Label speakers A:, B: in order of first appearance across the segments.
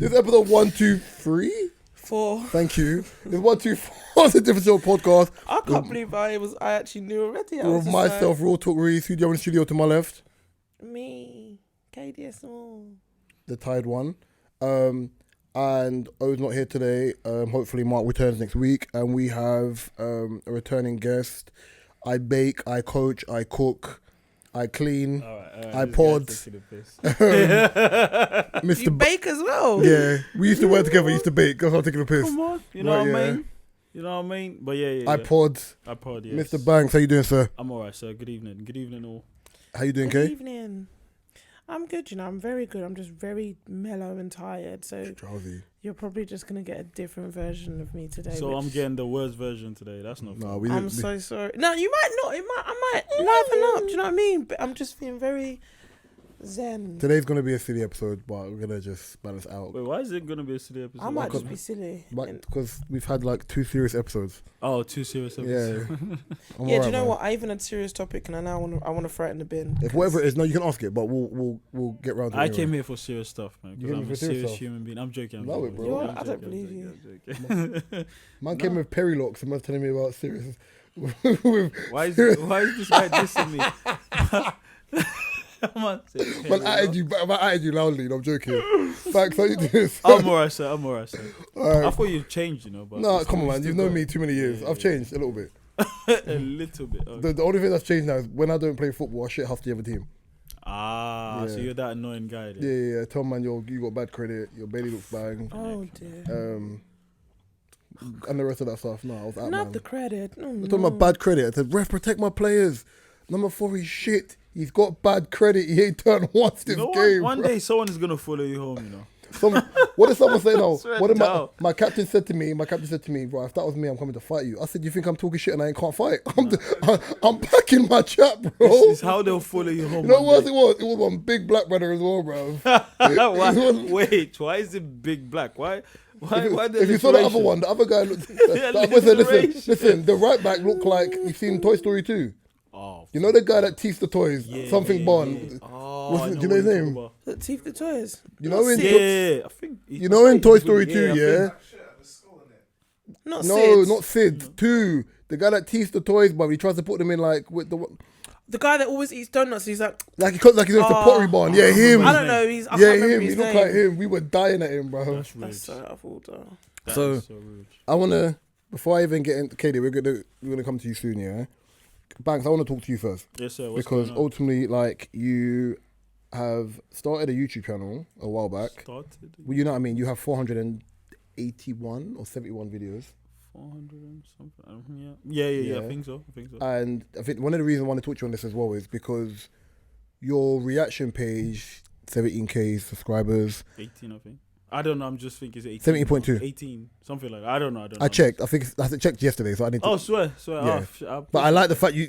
A: This is episode 123.
B: 4.
A: Thank you. This is 124. The Different Show podcast.
B: I can't believe I actually knew already.
A: With myself, Raw Talk Reese. Who do you have in the studio to my left?
B: Me, KDSO.
A: The tied one. And O's not here today. Hopefully Mark returns next week. And we have a returning guest. I bake, I coach, I cook, I clean, I pod. Mr.
B: You bake as well?
A: Yeah, we used to work together. Used to bake. That's not taking a piss.
C: Come on, you know what I mean? You know what I mean? But yeah.
A: I pod,
C: yes.
A: Mr. Banks, how you doing, sir?
C: I'm alright, sir. Good evening. Good evening, all.
A: How you doing,
B: Good
A: Kay?
B: evening. I'm good, I'm very good. I'm just very mellow and tired. So
A: Drowsy.
B: You're probably just going to get a different version of me today.
C: So I'm getting the worst version today. That's not
A: No,
C: fun.
B: I'm so sorry. No, you might not. I might liven up. Do you know what I mean? But I'm just feeling very zen.
A: Today's going to be a silly episode, but we're going to just balance out.
C: Wait, why is it going to be a silly episode?
B: I might just be silly.
A: Because we've had like 2 serious episodes.
C: Oh, 2 serious episodes.
A: Yeah.
B: Yeah, do you know what? I even had a serious topic and I want to throw it in the bin.
A: If whatever it is, no, you can ask it, but we'll get round to it.
C: I
A: anyway.
C: came here for serious stuff, man.
A: You
C: Because
A: came
C: I'm
A: for
C: a
A: serious
C: serious
A: stuff?
C: human being. I'm joking.
A: Love it, bro.
B: You are? I don't believe you.
A: Man came with Perry locks and man's telling me about serious.
C: Why is this guy dissing me?
A: Man, I added you loudly. No, I'm joking. Thanks, how you doing?
C: I'm alright, sir.
A: Alright.
C: I thought you've changed, But
A: No, come on, man. You've known me too many years. I've changed a little bit.
C: A little bit. Okay.
A: The only thing that's changed now is when I don't play football, I shit half the other team.
C: So you're that annoying guy. Then.
A: Yeah. Tell man, you got bad credit. Your belly looks bang.
B: Oh dear.
A: And the rest of that stuff. No, I was out,
B: Not
A: man.
B: the credit. No,
A: I'm talking about bad credit. I said, ref, protect my players. Number 4 is shit. He's got bad credit. He ain't turned once this game.
C: One day someone is gonna follow you home.
A: What did someone say now?
C: Swear
A: What did
C: down.
A: my captain said to me? My captain said to me, bro, if that was me, I'm coming to fight you. I said, you think I'm talking shit and I can't fight? I'm packing my chat, bro.
C: This is how they'll follow you home.
A: You know what it was? It was one big black brother as well, bro.
C: Wait, why is it big black? Why
A: If you saw the other one, the other guy looked. The other said, listen, the right back looked like you've seen Toy Story 2.
C: Oh,
A: you know the guy that teased the toys? Something Bond.
C: Yeah. Oh,
A: do you know his name?
B: Teeth the toys.
A: You know in
C: I think
A: you know in Toy Story 2, yeah?
B: Not
A: No,
B: Sid.
A: not Sid. 2. The guy that teased the toys, but he tries to put them in like with
B: the guy that always eats donuts. He's like
A: he goes to pottery barn. Yeah, him.
B: I don't know. I can't
A: him.
B: remember
A: He
B: his
A: looked
B: name.
A: like him. We were dying at him, bro.
C: That's
B: so awful.
A: So
C: rude.
A: I wanna, before I even get into Katie, we're gonna come to you soon, yeah. Banks, I want to talk to you first.
C: Yes, sir.
A: Because ultimately, like, you have started a YouTube channel a while back. Well, you know what I mean? You have 481 or 71 videos.
C: 400 and something. Yeah. I think so.
A: And I think one of the reasons I want to talk to you on this as well is because your reaction page, 17k subscribers.
C: 18, I think. I don't know. I'm just thinking it's 18.
A: 17.2.
C: 18, something like that. I don't know.
A: I checked. I think I checked yesterday, so I need to.
C: Oh, swear.
A: Yeah. But I like the fact you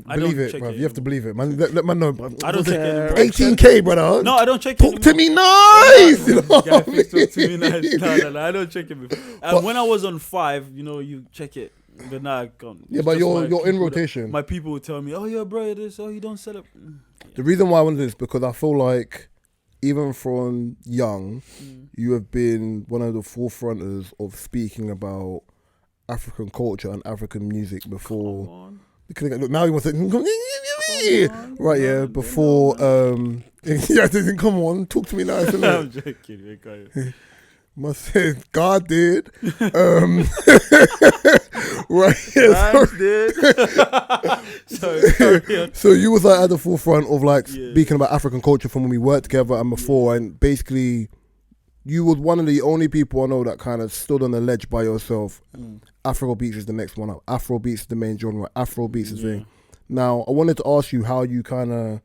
A: believe it, bro. You have to believe it, man. Let man know.
C: I don't check it.
A: 18k, brother.
C: No, I don't check it.
A: Talk to me nice. You know
C: Talk to me nice. No, I don't check it before. And when I was on 5, you check it. But now I can't.
A: Yeah, but you're in rotation.
C: My people would tell me, "Oh, yeah, bro, this. Oh, you don't sell it." Yeah.
A: The reason why I wanted this is because I feel like, even from young, you have been one of the forefronters of speaking about African culture and African music before. Look, now he wants to. Right, yeah. Before, come on, talk to me now.
C: I'm joking.
A: Must say God did. Right. So you was like at the forefront of like speaking about African culture from when we worked together and before, and basically you was one of the only people I know that kind of stood on the ledge by yourself. Afro Beats is the next one up. Afro Beats is the main genre. Afro Beats is the thing. Now I wanted to ask you how you kind of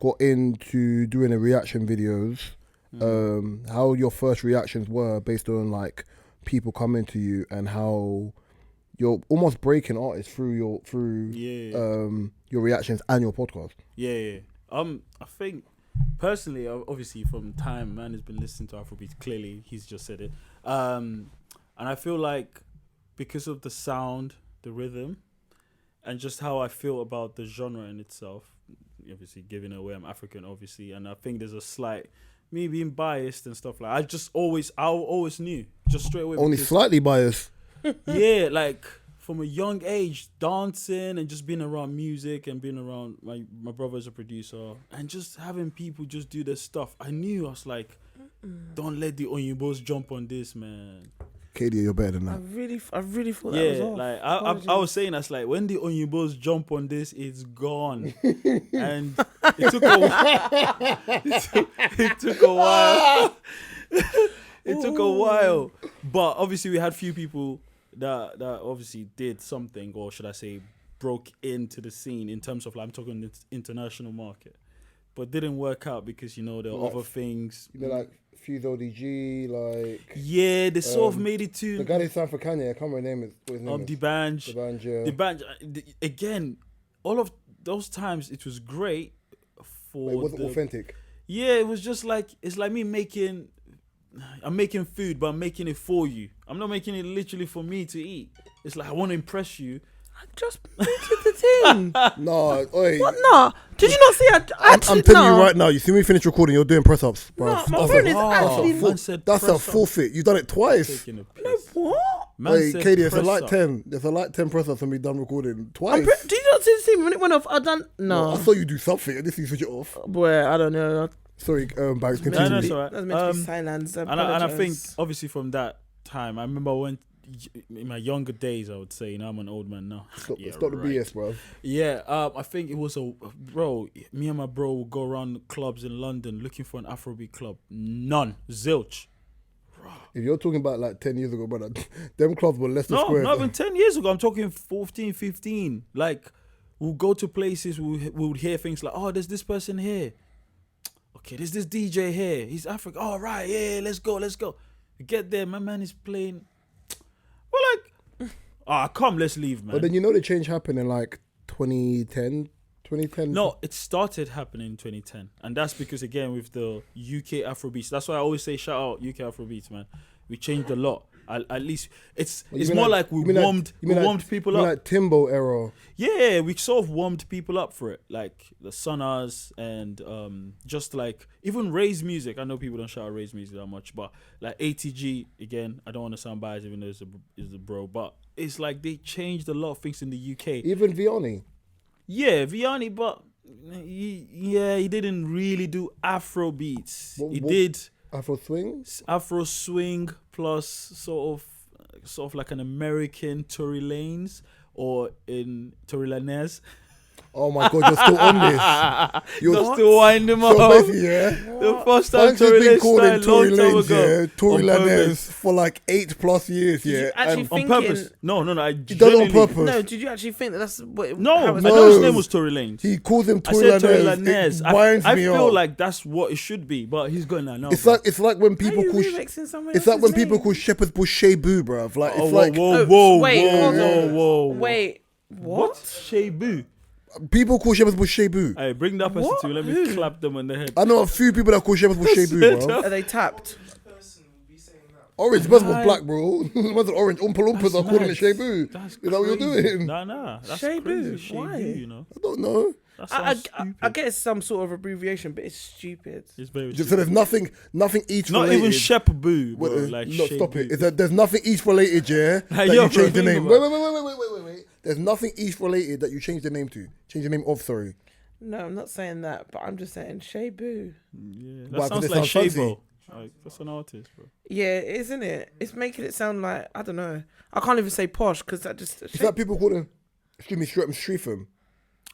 A: got into doing the reaction videos. How your first reactions were based on like people coming to you, and how you're almost breaking artists through your reactions and your podcast.
C: Yeah. I think personally, obviously from time, man has been listening to Afrobeats. Clearly, he's just said it. And I feel like because of the sound, the rhythm, and just how I feel about the genre in itself. Obviously, giving away I'm African, obviously, and I think there's a slight me being biased and stuff like, I always knew just straight away.
A: Only slightly biased.
C: Yeah, like from a young age, dancing and just being around music and being around my brother's a producer and just having people just do their stuff. I knew, I was like, don't let the Onyebos jump on this, man.
A: Katie, you're better than that.
B: I really thought that was off.
C: Like I was saying, that's like when the Onyebos jump on this, it's gone. And it took a while. It took a while. It took a while. But obviously we had few people that obviously did something, or should I say broke into the scene in terms of, like, I'm talking the international market. But didn't work out because, there are other things.
A: Like Fuse ODG, like...
C: Yeah, they sort of made it to...
A: The guy that signed for Kanye, I can't remember his name.
C: D'banj.
A: Yeah.
C: D'banj. Again, all of those times, it was great for...
A: It wasn't authentic.
C: Yeah, it was just like... It's like me making... I'm making food, but I'm making it for you. I'm not making it literally for me to eat. It's like, I want to impress you.
B: I just mentioned the thing.
A: No, oi.
B: What? No. Did you not see?
A: I'm telling you right now. You see me finish recording, you're doing press ups, bro.
B: No, my phone is actually.
A: That's a forfeit. You've done it twice.
B: No, what?
A: Wait, Katie, it's a light 10. There's a light 10 press ups and we done recording twice.
B: Did you not see the scene when it went off? I done. No.
A: I saw you do something and this you switch it off.
B: Boy, I don't know.
A: Sorry, Banks, continue.
C: No, that's all right.
B: That's meant to be silence.
C: And I think, obviously, from that time, I remember when, in my younger days, I would say, I'm an old man now.
A: Stop the BS, bro.
C: Yeah, I think it was me and my bro would go around clubs in London looking for an Afrobeat club. None. Zilch.
A: If you're talking about like 10 years ago, brother, them clubs were Leicester Square.
C: No, not even 10 years ago. I'm talking 14, 15. Like, we'll go to places, we would hear things like, oh, there's this person here. Okay, there's this DJ here. He's African. All right, yeah, let's go. We get there, my man is playing. We're like, come, let's leave, man.
A: But then the change happened in like 2010.
C: No, it started happening in 2010. And that's because, again, with the UK Afrobeats. That's why I always say shout out UK Afrobeats, man. We changed a lot. At least it's more like we warmed people up.
A: Like Timbo era.
C: Yeah, we sort of warmed people up for it. Like the Sonas and just like even Ray's music. I know people don't shout out Ray's music that much, but like ATG, again, I don't want to sound biased even though it's a bro, but it's like they changed a lot of things in the UK.
A: Even Vianney.
C: Yeah, Vianney, but he didn't really do Afro beats. He did Afro swing plus sort of like an American Tory Lanez or in Tory Lanez.
A: Oh my God, you're still on this.
C: You're still winding him up.
A: Yeah.
C: The first time Tory Lanez started
A: Tory
C: long time
A: Lanez,
C: ago.
A: Yeah. Tory Lanez for like 8+ years, yeah.
B: Actually
C: On purpose. No.
A: He does it on purpose.
B: No, did you actually think that's what?
C: No, I know his name was Tory Lanez.
A: He calls him Tory
C: Lanez.
A: It winds
C: I
A: me
C: feel
A: up.
C: like that's what it should be, but he's going now.
A: It's like when people call Shepherd's Bush Shebu, bruv. Like
B: Wait, what?
C: Shebu.
A: People call Shepherd's Bush Shebu.
C: Hey, bring that person to me. Let me clap them on the head.
A: I know a few people that call Shepherd's Bush Shebu, bro.
B: Are they tapped?
A: Orange, the person was black, bro. The person orange. Oompa Loompas are calling it Shebu. Is that what you're doing?
C: Nah. That's
B: Shebu.
C: crazy.
B: Why?
C: Shebu,
A: I don't know.
B: I get some sort of abbreviation, but it's stupid.
C: It's very
A: so there's nothing East
C: not
A: related.
C: Even Shepu, bro. Like
A: no, stop it. Is that there's nothing East related, yeah? That you change the name. Wait. There's nothing East related that you change the name to. Change the name of, sorry.
B: No, I'm not saying that, but I'm just saying Shebu.
C: Yeah, that sounds like Shabo. Like, that's an artist, bro.
B: Yeah, isn't it? It's making it sound like, I don't know. I can't even say posh because that just...
A: Is that people call him, excuse me, Streetham?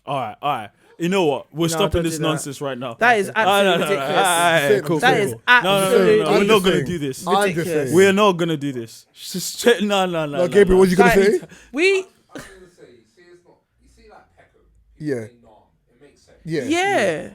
C: All right. You know what? We're stopping this nonsense right now.
B: That is absolutely ridiculous.
C: Cool.
B: That is absolutely
C: No. We're not going to do this.
B: Ridiculous.
C: We're not going to do this. No,
A: Gabriel, what you going to say? Yeah.
B: Yeah.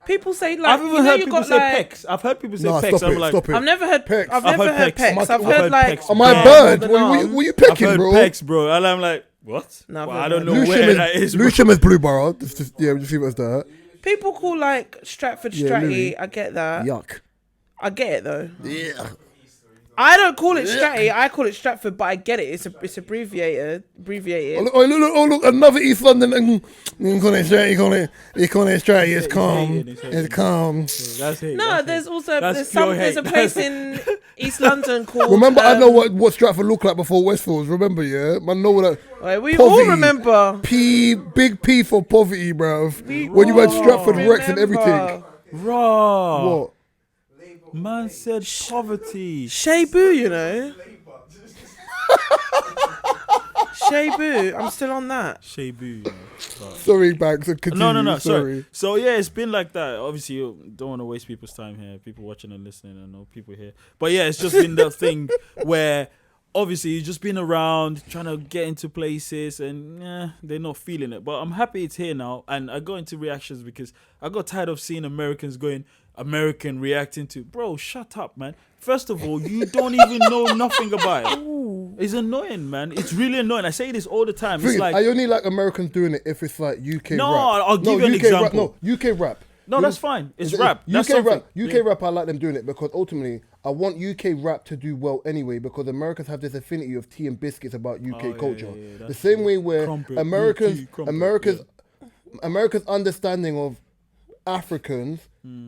B: People say like.
C: I've even heard people say pecs. I've heard people say pecs.
A: I'm like,
B: I've never heard pecs. I've never heard pecs. I've
C: heard
B: like.
A: Am I bird? Were you pecking, bro?
C: I've heard pecs, bro. And I'm like, what?
B: No,
C: I don't know where that is.
A: Lucian is Blueborough. Yeah, we just see what's that.
B: People call like Stratford Stratty. I get that.
A: Yuck.
B: I get it though.
A: Yeah.
B: I don't call it Stratty. I call it Stratford, but I get it. It's abbreviated.
A: Oh, look, another East London. You call it Stratty, you call it Stratty. It's calm. It's calm.
C: That's it.
B: No,
C: that's
B: there's
C: it.
B: also
C: That's
B: there's a place in East London called.
A: Remember, I know what Stratford looked like before Westfields. Remember, yeah, man, know that.
B: We
A: Poverty.
B: all remember.
A: Big P for poverty, bruv. When you had Stratford Rex and everything.
C: Raw.
A: What?
C: Man said poverty.
B: Shay Boo, you know. Shay Boo, I'm still on that.
C: Shay Boo.
A: Sorry, Banks. Continue.
C: No.
A: Sorry.
C: So yeah, it's been like that. Obviously, you don't want to waste people's time here. People watching and listening. I know people here. But yeah, it's just been that thing where obviously you've just been around trying to get into places and they're not feeling it. But I'm happy it's here now. And I got into reactions because I got tired of seeing American reacting to, bro, shut up, man. First of all, you don't even know nothing about it. Ooh. It's annoying, man. It's really annoying. I say this all the time. It's like,
A: I only like Americans doing it if it's like UK rap.
C: No, I'll give you an example.
A: UK rap.
C: No, that's fine. It's rap.
A: UK rap, I like them doing it because ultimately I want UK rap to do well anyway because Americans have this affinity of tea and biscuits about UK culture. The same way where Americans' understanding of Africans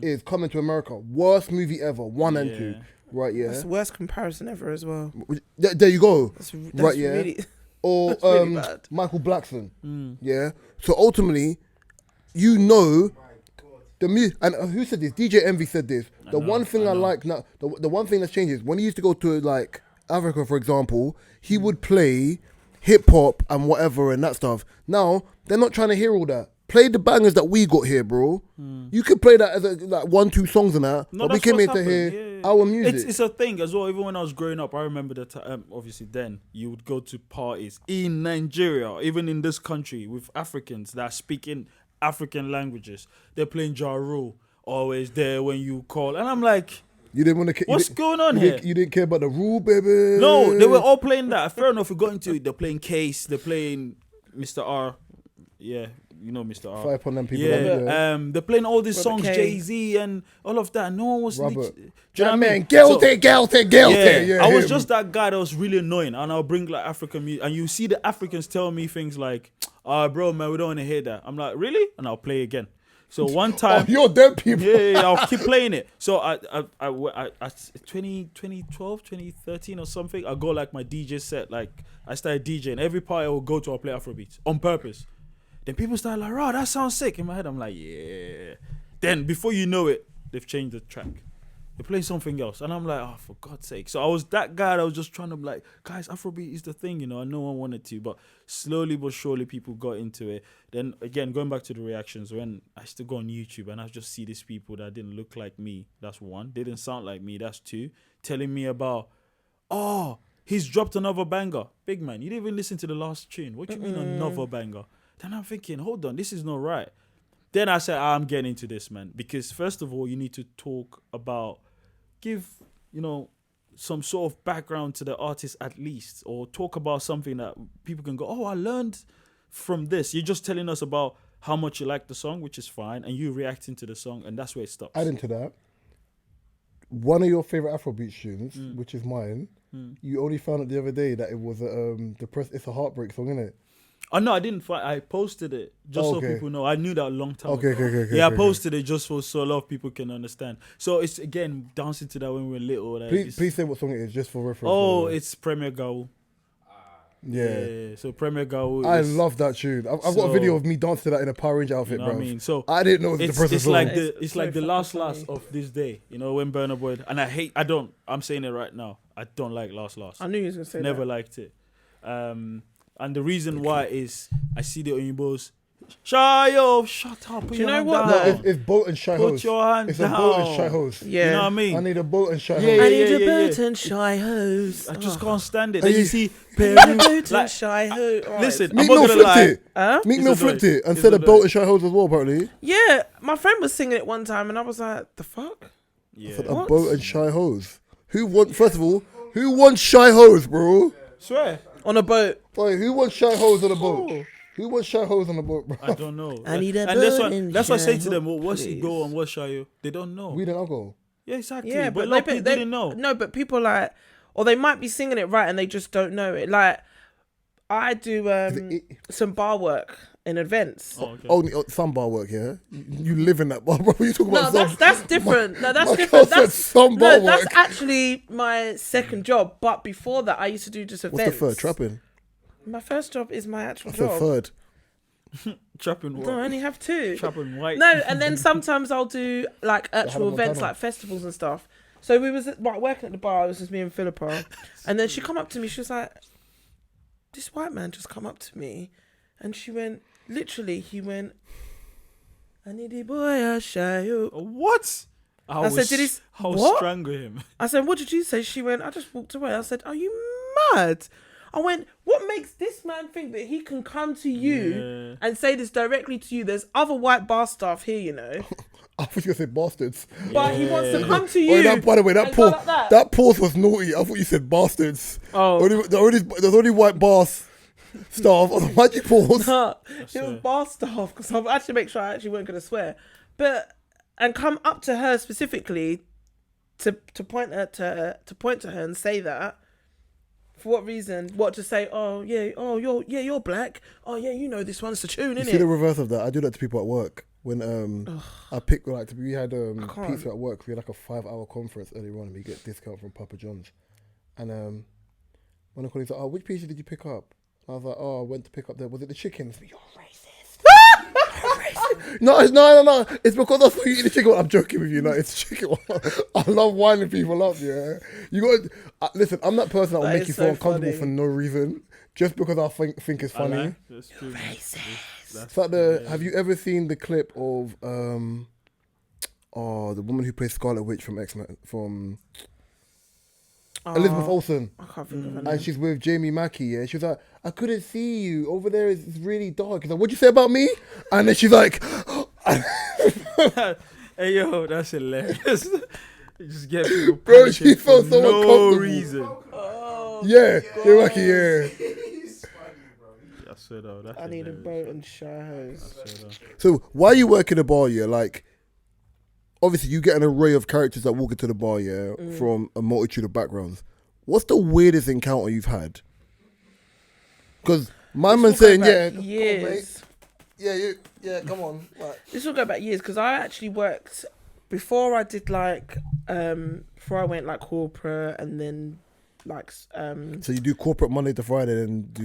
A: is Coming to America. Worst movie ever, 1 and 2. Right, yeah.
B: That's the worst comparison ever as well.
A: There you go.
B: That's
A: right, yeah.
B: Really,
A: or
B: really bad.
A: Michael Blackson. Yeah. So ultimately, you know, the music, and who said this? DJ Envy said this. The one thing I like now, the one thing that's changed is when he used to go to like Africa, for example, he would play hip hop and whatever and that stuff. Now they're not trying to hear all that. Play the bangers that we got here, bro. You could play that as like 1-2 songs and that, but we came here to hear our music.
C: It's a thing as well. Even when I was growing up, I remember the time. Obviously, then you would go to parties in Nigeria, even in this country, with Africans that speak in African languages. They're playing Ja Rule, always there when you call, and I'm like,
A: you didn't want to.
C: What's going on here?
A: You didn't care about the rule, baby.
C: No, they were all playing that. Fair enough. We got into it. They're playing Case. They're playing Mr. R. Yeah. You know Mr. R.
A: Five on them people.
C: Yeah, they're playing all these songs, Jay-Z and all of that. No one was.
A: Robert.
C: Do you know what I mean?
A: Guilty.
C: Yeah, I was just that guy that was really annoying, and I'll bring like African music, and you see the Africans tell me things like, bro, man, we don't want to hear that." I'm like, "Really?" And I'll play again. So one time,
A: you're dead people.
C: Yeah, I'll keep playing it. So I 2012, 2013 or something, I go like my DJ set. Like I started DJing. Every party I will go to, I'll play Afrobeats on purpose. Then people start like, "Oh, that sounds sick." In my head, I'm like, "Yeah." Then before you know it, they've changed the track. They play something else, and I'm like, "Oh, for God's sake!" So I was that guy that was just trying to be like, "Guys, Afrobeat is the thing," and no one wanted to, but slowly but surely people got into it. Then again, going back to the reactions, when I still go on YouTube and I just see these people that didn't look like me. That's one. They didn't sound like me. That's two. Telling me about, "Oh, he's dropped another banger." Big man, you didn't even listen to the last tune. What do you mean another banger? Then I'm thinking, hold on, this is not right. Then I said, I'm getting into this, man. Because first of all, you need to talk about, give, some sort of background to the artist at least. Or talk about something that people can go, "Oh, I learned from this." You're just telling us about how much you like the song, which is fine. And you reacting to the song, and that's where it stops.
A: Adding to that, one of your favorite Afrobeat tunes, which is mine, you only found out the other day that it was It's a Heartbreak song, innit?
C: Oh, no, I didn't find. I posted it just so people know. I knew that a long time ago.
A: Okay.
C: Yeah, I posted it just so a lot of people can understand. So it's, again, dancing to that when we were little. Like
A: please say what song it is, just for reference.
C: Oh, it's Premier Gaul.
A: Yeah.
C: So Premier Gaul.
A: I love that tune. I've got a video of me dancing to that in a Power Ranger outfit,
C: you know
A: bro.
C: What I mean? So
A: I didn't know it was the person's song.
C: It's like the last of this day. When Burna Boy, and I'm saying it right now. I don't like last.
B: I knew you was gonna say
C: Never
B: that.
C: liked it. And the reason why is I see the Oyinbos. Shayo, shut up. Put
B: Do you
C: your
B: know
C: hand
B: what,
C: down.
B: though?
A: It's Boat&Shyhoes.
C: Put your hand
A: It's
C: down.
A: a Boat&Shyhoes.
B: Yeah.
C: You know what I mean?
A: I need a Boat&Shyhoes.
C: Yeah,
B: I need
C: yeah,
B: a
C: yeah.
B: Boat&Shyhoes.
C: I just can't stand it.
A: Hey,
C: Then you see
B: Peru.
C: Peru.
B: Boat&Shyhoes. Right.
C: Listen,
A: Meek
C: I'm
A: Mill
C: not gonna
A: flipped
C: lie.
A: it.
B: Huh?
A: Meek
C: It's
A: Mill
C: a
A: flipped
C: noise.
A: it and
C: It's
A: said
C: a
A: a Boat&Shyhoes as well, apparently.
B: Yeah, my friend was singing it one time, and I was like, "The fuck."
C: Yeah.
A: A
B: What?
A: Boat&Shyhoes. First of all, who wants Shyhoes, bro?
C: Swear.
B: On a boat.
A: Boy, who wants Shyhoes on a boat? Who wants Shyhoes on a boat, bro?
C: I don't know.
B: I need a
C: and that's
B: boat
C: why
B: and
C: that's why I say to
B: Shyhoes,
C: them, well, what's
B: please.
C: go and what's Shayo? They don't know.
A: Weed and alcohol.
C: Yeah, exactly.
B: Yeah,
C: but a
B: but
C: lot of people didn't know.
B: No, but people like, or they might be singing it right and they just don't know it. Like I do some bar work in events.
A: Only some bar work, yeah. You live in that bar, bro. You talk about
B: that's different. That's different. That's
A: some bar work.
B: That's actually my second job. But before that, I used to do just events.
A: What's the third? Trapping.
B: My first job is my actual
A: What's
B: job.
A: the third?
C: Trapping what?
B: No, I only have two.
C: Trapping white.
B: No, and then sometimes I'll do like actual events, like festivals and stuff. So we was working at the bar. It was just me and Philippa, and then she come up to me. She was like, "This white man just come up to me," and she went, literally, he went, "I need a Boat&Shyhoes."
C: What?
B: I said, "Did he?
C: I'll
B: What?"
C: strangle him.
B: I said, "What did you say?" She went, "I just walked away." I said, "Are you mad?" I went, "What makes this man think that he can come to you and say this directly to you? There's other white bar staff here, you know."
A: I thought you said bastards.
B: But he wants to come to you.
A: By the way, that pause was naughty. I thought you said bastards.
B: Oh.
A: There's only white bars staff. Why'd you pause?
B: No, it was bar staff, because I'll actually make sure I actually weren't going to swear. And come up to her specifically to point to her and say that. For what reason? What to say? Oh yeah, you're black. Oh yeah, you know this one's the tune,
A: You
B: innit?
A: see the reverse of that. I do that to people at work. When I pick we had pizza at work. We had like a 5-hour conference earlier on, and we get discount from Papa John's. And one of the colleagues like, "Oh, which pizza did you pick up?" And I was like, "Oh, I went to pick up was it the chicken?" Like, "You're racist." No. It's because I saw you eat the chicken. I'm joking with you. No, it's chicken. I love winding people up. Yeah, you got listen. I'm that person that will make you feel uncomfortable for no reason, just because I think it's funny.
B: You're racist.
A: It's like have you ever seen the clip of the woman who plays Scarlet Witch from X-Men, from Elizabeth Olsen?
B: I can't think of her name.
A: And she's with Jamie Mackey, yeah? She was like, "I couldn't see you. Over there it's really dark." He's like, "What'd you say about me?" And then she's like,
C: Hey yo, that's hilarious. You just get people
A: bro, she felt so
C: no
A: uncomfortable.
C: reason.
A: Yeah, Jamie Mackey, yeah.
C: I swear though, that's
B: I need a
C: hilarious.
B: Boat&Shyhoes.
A: So while you work in a bar, yeah, like, obviously you get an array of characters that walk into the bar, yeah, from a multitude of backgrounds. What's the weirdest encounter you've had? Because my man saying,
B: years.
A: Come on. Like,
B: This will go back years, because I actually worked before I did before I went like corporate, and then
A: so you do corporate Monday to Friday, and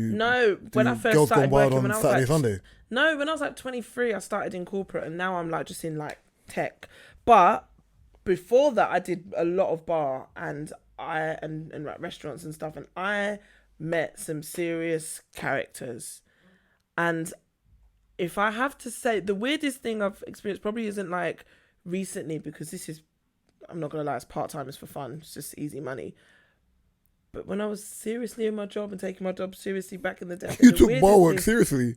B: when I first
A: Girls
B: started
A: Gone Wild
B: working
A: on
B: when I was
A: Saturday,
B: like,
A: Sunday?
B: No, when I was like 23, I started in corporate, and now I'm like just in like tech. But before that, I did a lot of bar and like restaurants and stuff, and I met some serious characters. And if I have to say, the weirdest thing I've experienced probably isn't like recently, because this is, I'm not gonna lie, it's part-time, it's for fun, it's just easy money. But when I was seriously in my job and taking my job seriously back in the day,
A: you took bar work seriously.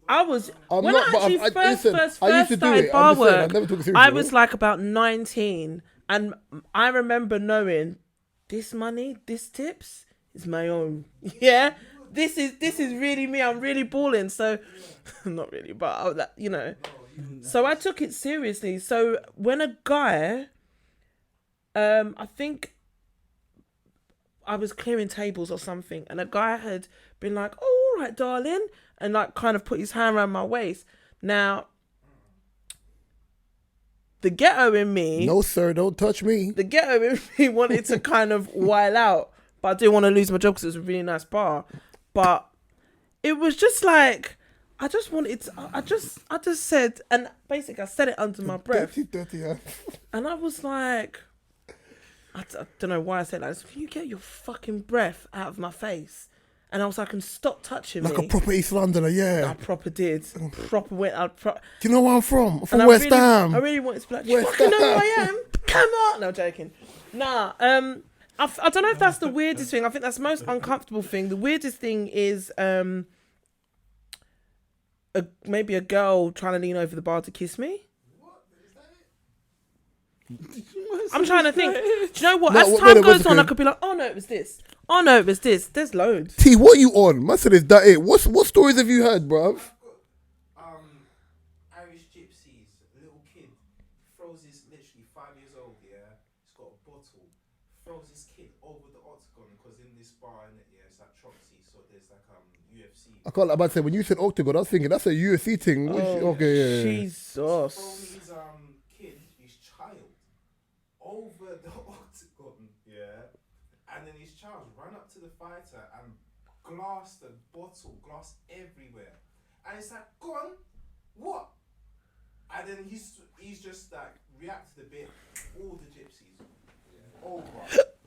B: I was
A: I'm
B: when
A: not,
B: I actually
A: but I used to do
B: started
A: it.
B: bar
A: I'm just saying, I
B: work.
A: never took it seriously.
B: I was like about 19, and I remember knowing this money, this tips is my own. Yeah, this is really me. I'm really balling. So, not really, but you know. So I took it seriously. So when a guy, I think I was clearing tables or something, and a guy had been like, "Oh, all right, darling," and like kind of put his hand around my waist. Now, the ghetto in me...
A: No, sir, don't touch me.
B: The ghetto in me wanted to kind of while out, but I didn't want to lose my job because it was a really nice bar. But it was just like, I just wanted to... I just said, and basically I said it under my breath.
A: Dirty, yeah.
B: And I was like... I don't know why I said that. Can you get your fucking breath out of my face? And I was like, and stop touching me.
A: Like a proper East Londoner, yeah.
B: I proper did. Proper went. Do
A: you know where I'm from? I'm from West Ham.
B: I really wanted to be like, do you fucking know who I am? Come on. No, joking. Nah. I don't know if that's the weirdest thing. I think that's the most uncomfortable thing. The weirdest thing is maybe a girl trying to lean over the bar to kiss me. I'm trying to think. Do you know what? As time goes on, I could be like, oh no, it was this. Oh no, it was this. There's loads.
A: T, what are you on? Man said, is that it? What stories have you heard, bruv?
D: Irish gypsies, a little kid, throws his, literally 5 years old, yeah? He's got a bottle, throws his because in this bar, in it, yeah, it's like Trotsy, so there's like UFC.
A: I can't. I'm about to say when you said octagon, I was thinking that's a UFC thing. Okay, yeah.
B: Jesus.
D: Thrown his kid, his child, over the octagon, yeah, and then his child ran up to the fighter and glassed the bottle, glass everywhere, and it's like, go on, what? And then he's just like reacted a bit. All the gypsies, over,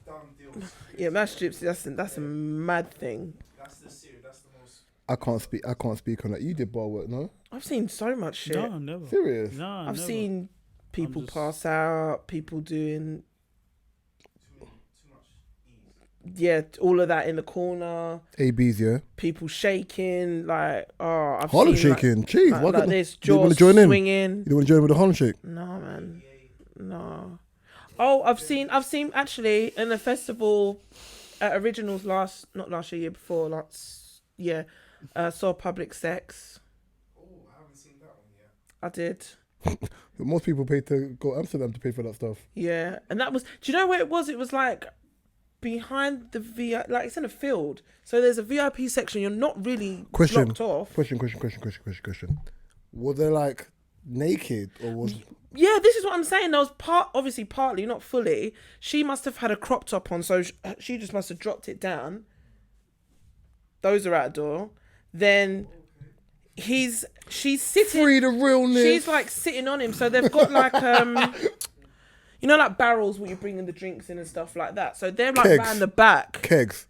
D: done deals.
B: Yeah, that's gypsy. That's a mad thing.
D: That's the serious. That's the most.
A: I can't speak on that. You did bar work, no?
B: I've seen so much shit.
C: No, never.
A: Serious?
C: No,
B: I've
C: never.
B: seen people
C: just-
B: pass out, people doing
D: Too much ease.
B: yeah, all of that in the corner,
A: ABs, yeah.
B: people shaking, like I've
A: Harlem
B: seen
A: shaking. Jeez,
B: like,
A: why
B: like
A: can't-
B: this,
A: you wanna
B: jaws
A: join in?
B: swinging.
A: You don't want to join in with the Harlem shake?
B: No, man, no. Oh, I've seen actually in a festival at Originals not last year before, saw Public Sex.
D: Oh, I haven't seen that one yet.
B: I did.
A: But most people pay to go to Amsterdam to pay for that stuff.
B: Yeah, and that was. Do you know where it was? It was like behind the VIP, like it's in a field. So there's a VIP section. You're not really
A: Question.
B: blocked off.
A: Question. Were they like naked or was?
B: Yeah, this is what I'm saying. There was obviously partly, not fully. She must have had a crop top on, so she just must have dropped it down. Those are outdoor. Then she's sitting.
A: Free the realness.
B: She's like sitting on him. So they've got like you know, like barrels where you bring in the drinks in and stuff like that. So they're like
A: Kegs.
B: round the back.
A: Kegs.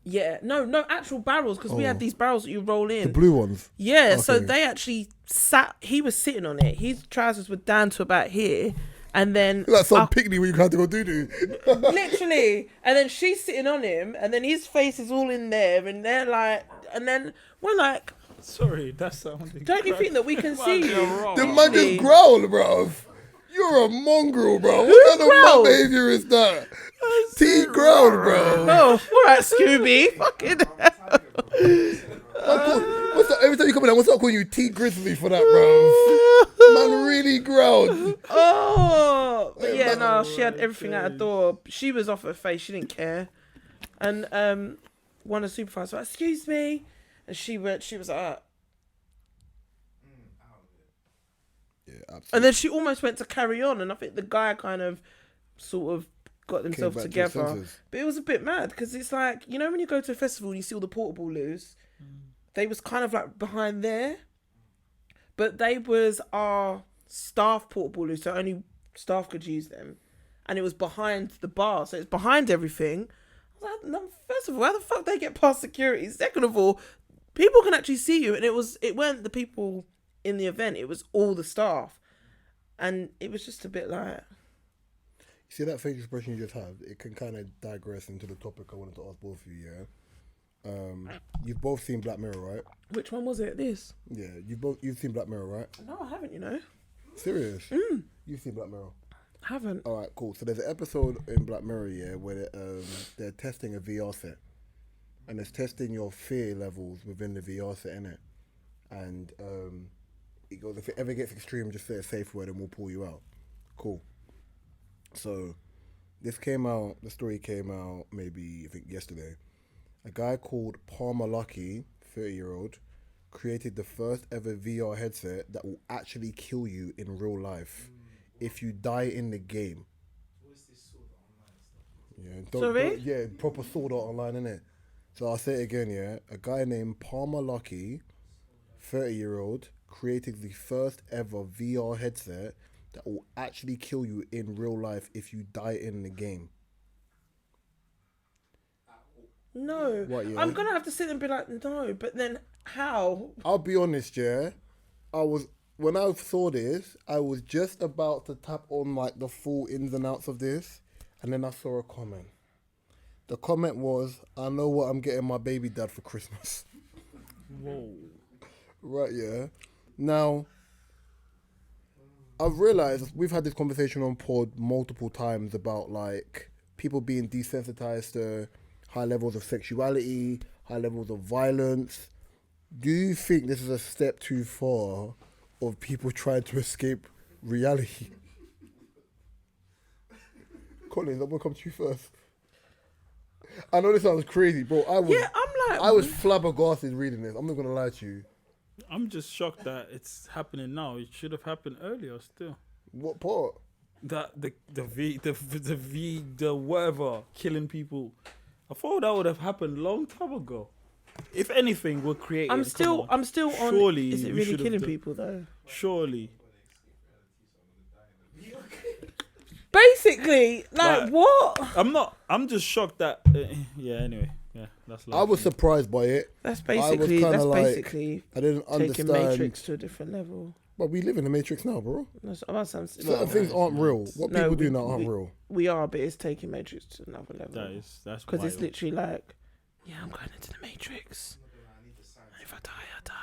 B: Yeah, no actual barrels, because we had these barrels that you roll in.
A: The blue ones.
B: Yeah, so
A: Okay.
B: they actually sat. He was sitting on it. His trousers were down to about here, and then
A: Like some picnic where you had to go do.
B: literally, and then she's sitting on him, and then his face is all in there, and they're like, and then we're like,
C: Sorry, that's sounding.
B: don't you think that we can see you?
A: The man just growled, bro. You're a mongrel, bro.
B: Who
A: What kind of
B: growled?
A: man behavior is that? T growled, bro.
B: Oh, all right, Scooby. Fucking
A: What's that? Every time you come in, what's up calling you T Grizzly for that, bro? Man really growled.
B: oh, but yeah, no, she had everything out the door. She was off her face. She didn't care. And one of the supervisors was like, excuse me, and she was like,
A: Yeah, absolutely.
B: and then she almost went to carry on, and I think the guy kind of sort of got
A: Came
B: themselves
A: back to his
B: together.
A: senses.
B: But it was a bit mad because it's like, you know, when you go to a festival and you see all the portable loos, they was kind of like behind there, but they was our staff portable loos, so only staff could use them, and it was behind the bar, so it's behind everything. I was like, no, first of all, how the fuck they get past security? Second of all, people can actually see you, and it weren't the people in the event, it was all the staff, and it was just a bit like,
A: See that face expression you just had? It can kind of digress into the topic I wanted to ask both of you, yeah? You've both seen Black Mirror, right?
B: which one was it? This?
A: Yeah, you've seen Black Mirror, right?
B: No, I haven't. You know,
A: Serious? You've seen Black Mirror?
B: haven't.
A: All right, cool. So there's an episode in Black Mirror, yeah, where they're testing a VR set, and it's testing your fear levels within the VR set, innit? And it goes, if it ever gets extreme, just say a safe word and we'll pull you out. Cool. So the story came out maybe, I think, yesterday. A guy called Palmer Lucky, 30-year-old, created the first ever VR headset that will actually kill you in real life if you die in the game.
D: What's this sort of online stuff?
A: Yeah,
B: Sorry?
A: yeah, proper Sword Art Online, innit? So I'll say it again, yeah. A guy named Palmer Lucky, 30-year-old, created the first ever VR headset that will actually kill you in real life if you die in the game.
B: No,
A: What, yeah?
B: I'm gonna have to sit and be like, no, but then how?
A: I'll be honest, yeah. When I saw this, I was just about to tap on like the full ins and outs of this, and then I saw a comment. The comment was, "I know what I'm getting my baby dad for Christmas."
C: Whoa.
A: Right, yeah. Now, I've realised we've had this conversation on pod multiple times about like people being desensitized to high levels of sexuality, high levels of violence. Do you think this is a step too far of people trying to escape reality? Collins, I'm gonna come to you first. I know this sounds crazy, bro. I
B: I'm like,
A: was flabbergasted reading this. I'm not gonna lie to you.
C: I'm just shocked that it's happening now. It should have happened earlier still.
A: What part?
C: That the whatever killing people. I thought that would have happened a long time ago. If anything, we're creating.
B: I'm still on.
C: Surely
B: Is it
C: we
B: really
C: should have
B: killing
C: done-
B: people though?
C: Surely.
B: Basically, like
C: Like,
B: what?
C: I'm just shocked that. Yeah. Anyway. Yeah. That's.
A: I was surprised by it.
B: That's
A: kinda
B: basically
A: like- I didn't
B: taking
A: understand.
B: Matrix to a different level.
A: But we live in the Matrix now, bro. Certain
B: Certain
A: things aren't real. What
B: No,
A: people do
B: we-
A: now aren't real.
B: We are, but it's taking Matrix to another level.
C: That's
B: Because it's
C: wild.
B: literally like, yeah, I'm going into the Matrix. If I die, I die.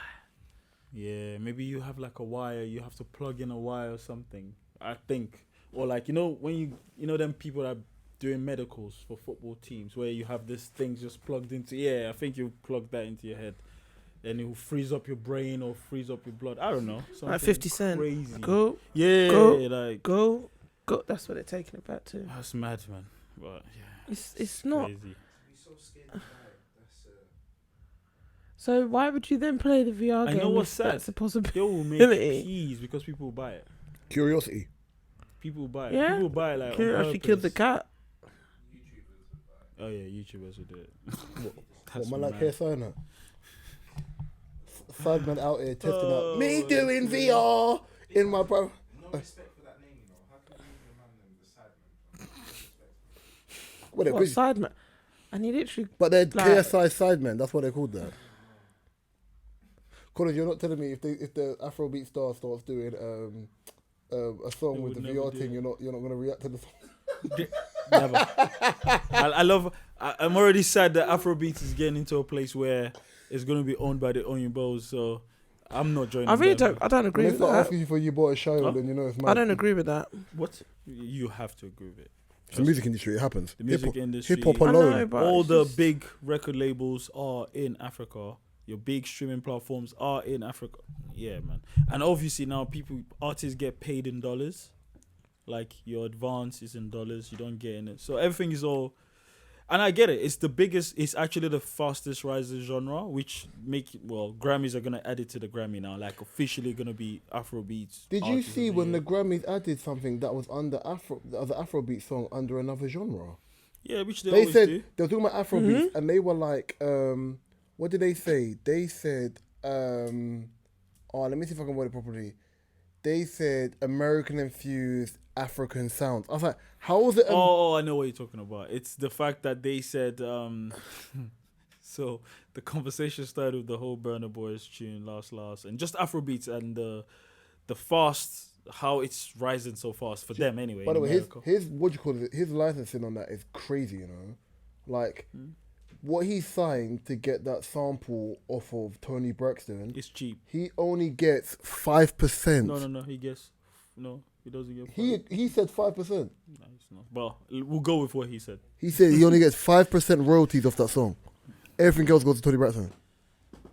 C: Yeah, maybe you have like a wire. You have to plug in a wire or something. I think, or like when you know them people that are doing medicals for football teams where you have this thing just plugged into. Yeah, I think you plug that into your head, and it will freeze up your brain or freeze up your blood. I don't know.
B: Like 50 Cent.
C: Crazy.
B: Go,
C: Yeah,
B: go,
C: like
B: go. That's what they're taking it back to.
C: that's mad, man. But yeah,
B: It's not.
C: crazy.
B: So why would you then play the VR
C: I
B: game?
C: know what's
B: if
C: sad.
B: That's a possibility.
C: They will make peas because people will buy it.
A: Curiosity.
C: People will buy it.
B: Yeah.
C: People will buy it like.
B: Could
C: on
B: actually killed the
C: purpose.
B: cat.
C: Oh yeah, YouTubers will do it.
A: What, man, like
C: mad.
A: hair signer? Sideman out here testing
C: Oh,
A: out. Me
C: my
A: doing
C: God.
A: VR in my bro.
D: No respect for that name, you know. How can you even man them the Sidemen?
A: What they're
B: What
A: busy.
B: sideman? And he literally.
A: But they're
B: Like-
A: KSI sidemen. That's what they're called that. Collins, you're not telling me if the Afro Beat star starts doing a song
C: They
A: with the
C: would never
A: VR
C: do
A: thing,
C: it.
A: you're not gonna react to the song.
C: Never. I love. I'm already sad that Afrobeats is getting into a place where it's going to be owned by the Onion Bows. So I'm not joining.
B: I really
C: them.
B: don't. I don't
A: When
B: agree
A: they
B: with
A: start
B: that.
A: asking you for your Boat&Shyhoes,
C: Huh?
A: then you know it's mad.
B: I don't agree with that.
C: What? You have to agree with it.
A: It's the music industry. It happens.
C: The music industry.
A: Hip hop
B: I
A: alone.
B: know, but
C: All
B: it's
C: the
B: just-
C: big record labels are in Africa. Your big streaming platforms are in Africa. Yeah, man. And obviously now artists get paid in dollars. Like your advance is in dollars. You don't get in it. So everything is all. And I get it. It's the biggest. It's actually the fastest rising genre, which Grammys are gonna add it to the Grammy now. Like officially gonna be Afrobeats.
A: Did you
C: Artist of
A: see
C: the
A: when
C: Year.
A: the Grammys added something that was under the Afrobeat song under another genre?
C: Yeah, which they
A: They
C: always
A: said
C: do.
A: they were talking about Afrobeats, and they were like, what did they say? They said, let me see if I can word it properly. They said American infused African sounds. I was like, how was it?
C: Oh, I know what you're talking about. It's the fact that they said. So the conversation started with the whole Burna Boy's tune, last, and just Afrobeats and the fast, how it's rising so fast for them anyway.
A: By the
C: in
A: way,
C: America.
A: his what do you call it? His licensing on that is crazy. You know, like what he signed to get that sample off of Tony Braxton.
C: It's cheap.
A: He only gets 5%.
C: No. He gets no. He doesn't get.
A: He said 5%.
C: No, it's not. But we'll go with what he said.
A: He said he only gets 5% royalties off that song. Everything else goes to Tony Braxton.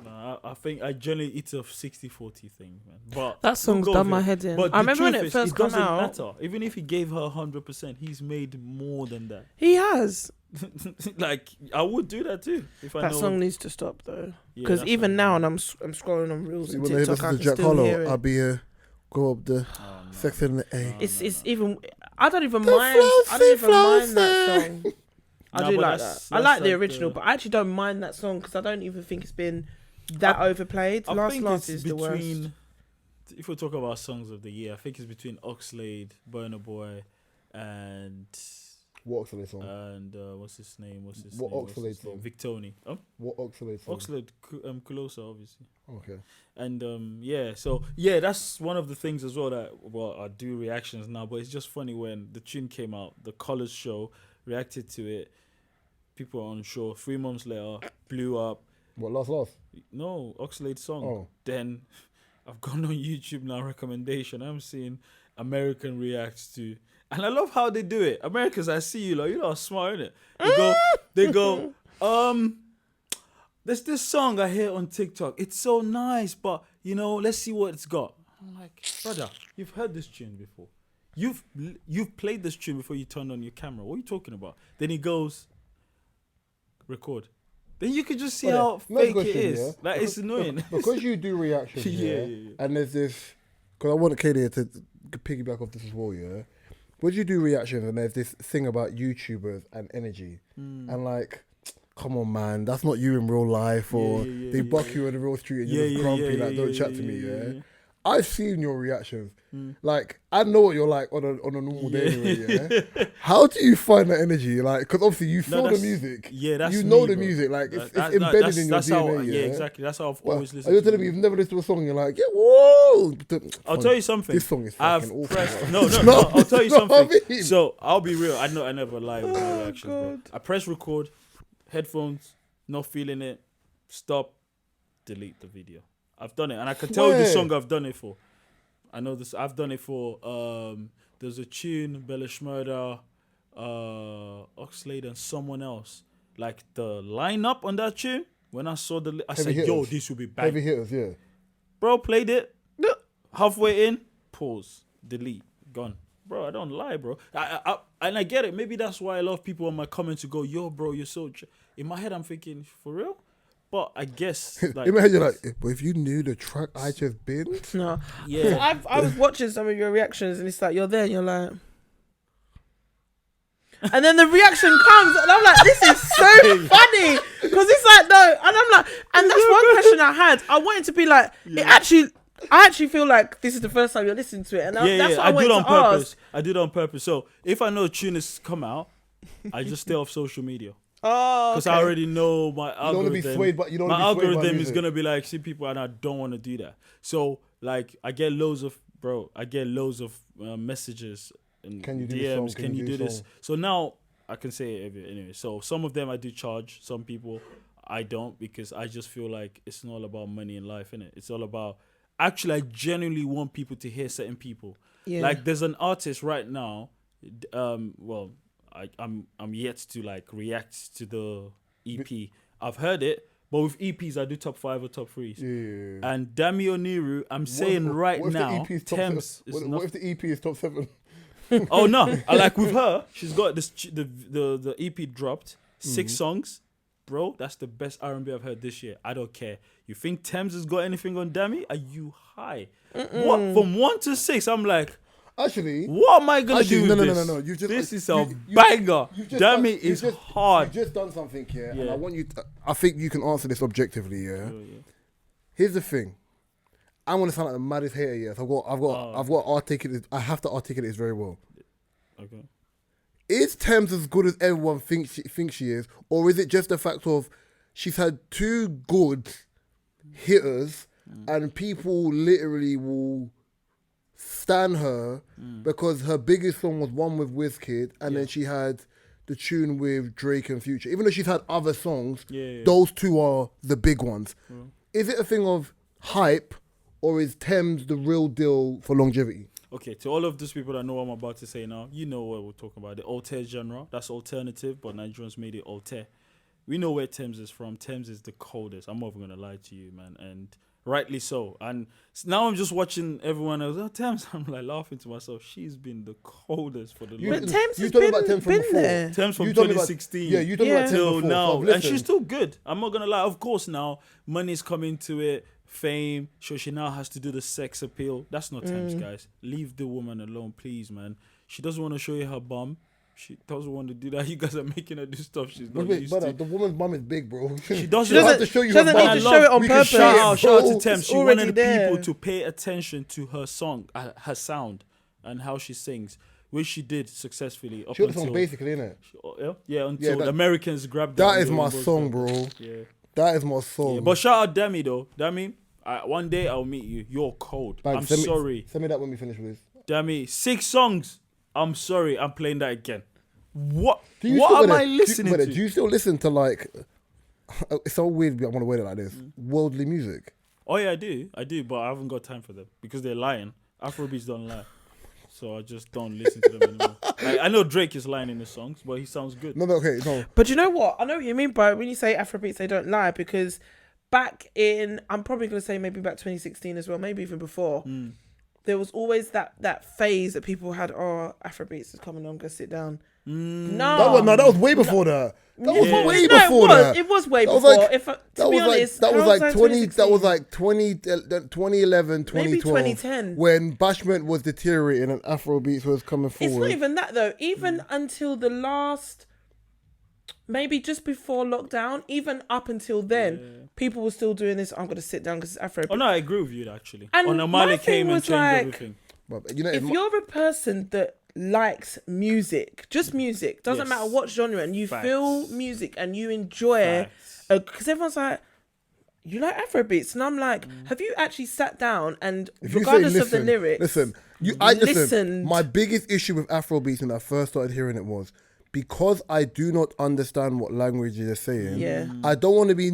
C: No, I think I generally it's a 60-40 thing, man. But
B: That song's
C: we'll go
B: done
C: with
B: my
C: it.
B: head in.
C: But
B: I
C: the
B: remember when
C: truth
B: it
C: is,
B: first
C: it
B: came
C: doesn't
B: out.
C: matter. Even if he gave her 100%, he's made more than that.
B: He has.
C: Like I would do that too if I
B: That
C: know.
B: song needs to stop though.
C: Yeah,
B: Because
C: that's
B: even
C: what-
B: now, and I'm scrolling on reels
A: See,
B: and
A: when they
B: TikTok, I
A: listen
B: can
A: to Jack
B: still hear
A: Harlow,
B: it.
A: I'll be go up the
C: Oh, no.
A: sex in the A.
C: No,
B: It's
C: no.
B: even. I don't even
A: The
B: mind. I don't even
A: flossy
B: mind that song. I
C: Nah,
B: do
C: but
B: like
C: that's-
B: that. I like
C: that's
B: the
C: like
B: original,
C: the-
B: but I actually don't mind that song because I don't even think it's been that overplayed.
C: I
B: Last
C: think
B: Last
C: it's
B: is the worst.
C: between. If we talk about songs of the year, I think it's between Oxlade, Burna Boy, and
A: What Oxalate song?
C: what's his name?
A: What
C: What's
A: Oxlade
C: his name?
A: song?
C: Victoni. Oh,
A: What Oxalate song?
C: Oxlade, Kulosa, obviously.
A: Okay.
C: And so that's one of the things as well that I do reactions now, but it's just funny when the tune came out, the Colours show reacted to it, people are unsure. 3 months later, blew up.
A: What Last?
C: No, Oxlade song.
A: Oh.
C: Then I've gone on YouTube now, recommendation. I'm seeing American reacts to, and I love how they do it. Americans, I see you, like you know, are smart, innit? They go, there's this song I hear on TikTok. It's so nice, but let's see what it's got. I'm like, brother, you've heard this tune before. You've played this tune before you turned on your camera. What are you talking about? Then he goes, record. Then you could just see
A: Well,
C: how
A: next
C: fake
A: question,
C: it is.
A: yeah.
C: Like, it's annoying.
A: Because you do reactions,
C: Yeah.
A: and there's this, because I want Katie to piggyback off this as well, yeah. But you do reactions, and there's this thing about YouTubers and energy, and like, come on, man, that's not you in real life, or they buck you in the real street and you're just grumpy, like, don't chat to me, yeah. I've seen your reactions. Like, I know what you're like on a normal day anyway, yeah? How do you find that energy? Like, because obviously you feel the music.
C: Yeah, that's
A: you know
C: me,
A: the
C: bro.
A: music. Like, it's embedded in your DNA,
C: yeah, exactly. That's how I've always listened
A: Are you
C: to
A: telling me you've never listened to a song and you're like, yeah, whoa.
C: I'll tell you something.
A: This song is fucking awful.
C: Pressed,
A: bro.
C: no, I'll tell you
A: know what I
C: something.
A: mean?
C: So, I'll be real. I never lie with my reactions, bro. I press record, headphones, not feeling it, stop, delete the video. I've done it. And I can tell you the song I've done it for. I know this. I've done it for. There's a tune, Bella Schmurda, Oxlade, and someone else. Like the lineup on that tune. When I saw I said, "Yo, this will be bad."
A: Heavy hitters, yeah.
C: Bro, played it. Halfway in, pause, delete, gone. Bro, I don't lie, bro. And I get it. Maybe that's why a lot of people on my comments to go, "Yo, bro, you're so." In my head, I'm thinking, for real. But I guess like,
A: in my head you're like, but if you knew the track I just binged.
B: No.
C: yeah.
B: So I was watching some of your reactions and it's like you're there and you're like, and then the reaction comes and I'm like, this is so funny because it's like no, and I'm like, and that's one question I had. I wanted to be like, I actually feel like this is the first time you're listening to it, and that's what I wanted
C: do it on
B: to
C: purpose.
B: ask.
C: I do it on purpose. So if I know a tune has come out, I just stay off social media.
B: Oh,
C: Because I already know my algorithm.
A: You don't want to be swayed, but you don't
C: my
A: want to be swayed by
C: algorithm is
A: music.
C: gonna be like, see people, and I don't want to do that. So like, I get loads of messages and
A: Can you do
C: DMs.
A: this song?
C: Can you do this? So now I can say it anyway. So some of them I do charge. Some people I don't, because I just feel like it's not all about money in life, innit? It's all about actually. I genuinely want people to hear certain people.
B: Yeah.
C: Like there's an artist right now. Well, I'm yet to like react to the EP. I've heard it, but with EPs I do top 5 or top 3s.
A: Yeah.
C: And Dami Oniru, I'm saying right
A: what if
C: now,
A: the EP is top
C: Thames is
A: what
C: not.
A: if the EP is top 7?
C: Oh no! I like with her. She's got this. The EP dropped 6 songs, bro. That's the best R&B I've heard this year. I don't care. You think Thames has got anything on Dami? Are you high? What from 1 to 6? I'm like.
A: Actually,
C: What am I gonna do?
A: no,
C: with
A: no,
C: this?
A: no, no. You've just,
C: This is a
A: you-
C: banger.
A: you've just
C: Damn
A: done-
C: it, it's
A: you've just-
C: hard.
A: You've just done something here, and
C: Yeah.
A: I want you. I think you can answer this objectively. Yeah.
C: Oh, yeah.
A: Here's the thing. I want to sound like the maddest hater. Yes, I've got to articulate. I have to articulate this very well.
C: Okay.
A: Is Thames as good as everyone thinks she is, or is it just the fact of she's had 2 good hitters, and people literally will stan her because her biggest song was one with Wizkid, and then she had the tune with Drake and Future. Even though she's had other songs, those 2 are the big ones. Is it a thing of hype, or is Thames the real deal for longevity?
C: Okay, to all of those people that know what I'm about to say now, you know what we're talking about. The alter genre. That's alternative, but Nigerians made it alter. We know where Thames is from. Thames is the coldest. I'm not even going to lie to you, man. And rightly so. And now I'm just watching everyone else. Oh, Thames. I'm like laughing to myself. She's been the coldest for the
B: But
C: longest.
B: Thames has
A: told me about Thames from
B: been
A: before.
B: there.
C: Thames from
A: You told me about-
C: 2016.
A: Yeah, you told me about Thames
C: till
A: before.
C: now,
A: I've
C: and
A: listened.
C: she's still good. I'm not gonna lie. Of course, now money's coming to it, fame. So she now has to do the sex appeal. That's not Thames, guys. Leave the woman alone, please, man. She doesn't want to show you her bum. She doesn't want to do that. You guys are making her do stuff she's not
A: Wait,
C: used
A: brother,
C: to.
A: the woman's bum is big, bro.
C: She doesn't.
A: I have to show you
B: she
A: her
B: doesn't
A: bum.
B: need to show it on
A: We can
B: purpose.
A: show
C: Shout
A: it,
C: out to
A: bro.
C: Thames.
B: It's
C: She wanted
B: already
C: the people
B: there.
C: to pay attention to her song, her sound, and how she sings, which she did successfully up
A: She got the
C: until
A: song basically, innit?
C: until
A: that-
C: the Americans grabbed
A: That
C: her
A: is
C: and
A: my
C: they
A: song,
C: both-
A: bro.
C: Yeah.
A: That is my song.
C: Yeah, but shout out Demi though. Demi, one day I'll meet you. You're cold.
A: Bang,
C: I'm
A: send me-
C: sorry.
A: Send me that when we finish with this.
C: Demi, 6 songs. I'm sorry. I'm playing that again. What?
A: Do you
C: What
A: still-
C: am I
A: do you-
C: listening to?
A: Do you still listen to like? It's so weird. I want to word it like this. Worldly music.
C: Oh yeah, I do, but I haven't got time for them because they're lying. Afrobeats don't lie, so I just don't listen to them anymore. Like, I know Drake is lying in his songs, but he sounds good.
A: No, okay, no.
B: But you know what? I know what you mean by when you say Afrobeats, they don't lie, because back in, I'm probably going to say maybe back 2016 as well, maybe even before, there was always that phase that people had, oh, Afrobeats is coming on, go sit down. No,
A: That was way before that. That was
B: Yeah.
A: way
B: No,
A: before that.
B: It was way
A: That was
B: before.
A: like-
B: To be honest,
A: that was like
B: Caroline
A: 20. That was
B: 2016.
A: like 2011, 2012.
B: Maybe 2010.
A: When Bashment was deteriorating and Afro Beats was coming forward.
B: It's not even that though. Even until the last, maybe just before lockdown, even up until then, people were still doing this. I'm gonna sit down because it's Afro.
C: Oh no, I agree with you actually.
B: And
C: On
B: my
C: Omale
B: thing
C: came and
B: was
C: changed
B: like,
C: everything.
A: But, you know,
B: if you're a person that likes music, just music, doesn't
C: Yes.
B: matter what genre, and you
C: Facts.
B: feel music and you enjoy,
C: Facts.
B: because everyone's like, you like Afro beats, and I'm like, have you actually sat down and
A: if you say
B: regardless of the
A: listen,
B: lyrics,
A: listen,
B: listened?
A: my biggest issue with Afro Beats when I first started hearing it was because I do not understand what language they're saying.
B: Yeah.
A: I don't want to be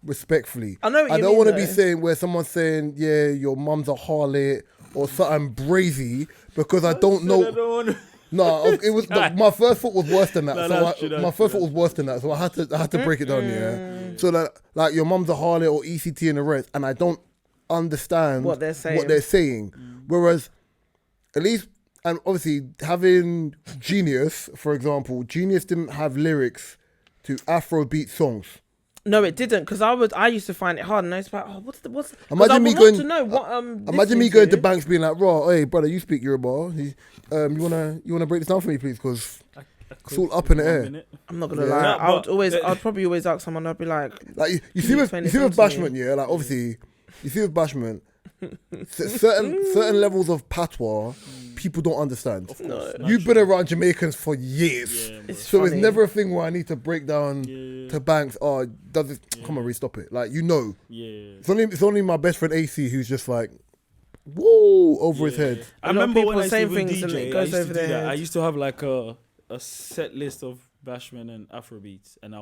A: respectfully.
B: I know what you
A: don't
B: mean,
A: want to be
B: though.
A: saying where someone's saying, yeah, your mum's a harlot or something brazy because I don't know. No, it was my first thought was worse than that.
C: No,
A: So
C: that's true,
A: my first thought was worse than that. So I had to break it down. Yeah. So that like your mum's a harlot or ECT and the rest, and I don't understand
B: What they're saying.
A: Whereas, at least, and obviously having Genius, for example, Genius didn't have lyrics to Afrobeat songs.
B: No, it didn't, because I used to find it hard, and I was like, oh, what's 'cause
A: Imagine
B: I
A: me
B: would
A: going
B: want to know what
A: Imagine me going to Banks being like, "Raw, hey brother, you speak Yoruba. You wanna break this down for me, please? Because it's all up in the air."
B: I'm not gonna
A: Yeah.
B: lie.
C: No,
B: I'd probably always ask someone. I'd be like,
A: Like you see
B: you
A: with
B: explain
A: you
B: this
A: see with
B: song to me?
A: Bashment, yeah. Like obviously, you see with Bashment, certain levels of patois people don't understand.
C: Of
B: No.
C: course,
A: You've been around Jamaicans for years,
C: Yeah,
B: It's
A: so it's
B: funny.
A: never a thing where I need to break down
C: Yeah.
A: to Banks. Oh, does it? Come on, restop it. Like
C: Yeah.
A: it's only my best friend AC who's just like, whoa, over his head.
C: I
B: A lot of
C: remember when
B: people
C: I used
B: say
C: to even
B: things and
C: DJ,
B: it goes
C: I used
B: over
C: to do
B: their
C: that.
B: head.
C: I used to have like a set list of Bashment and Afrobeats, and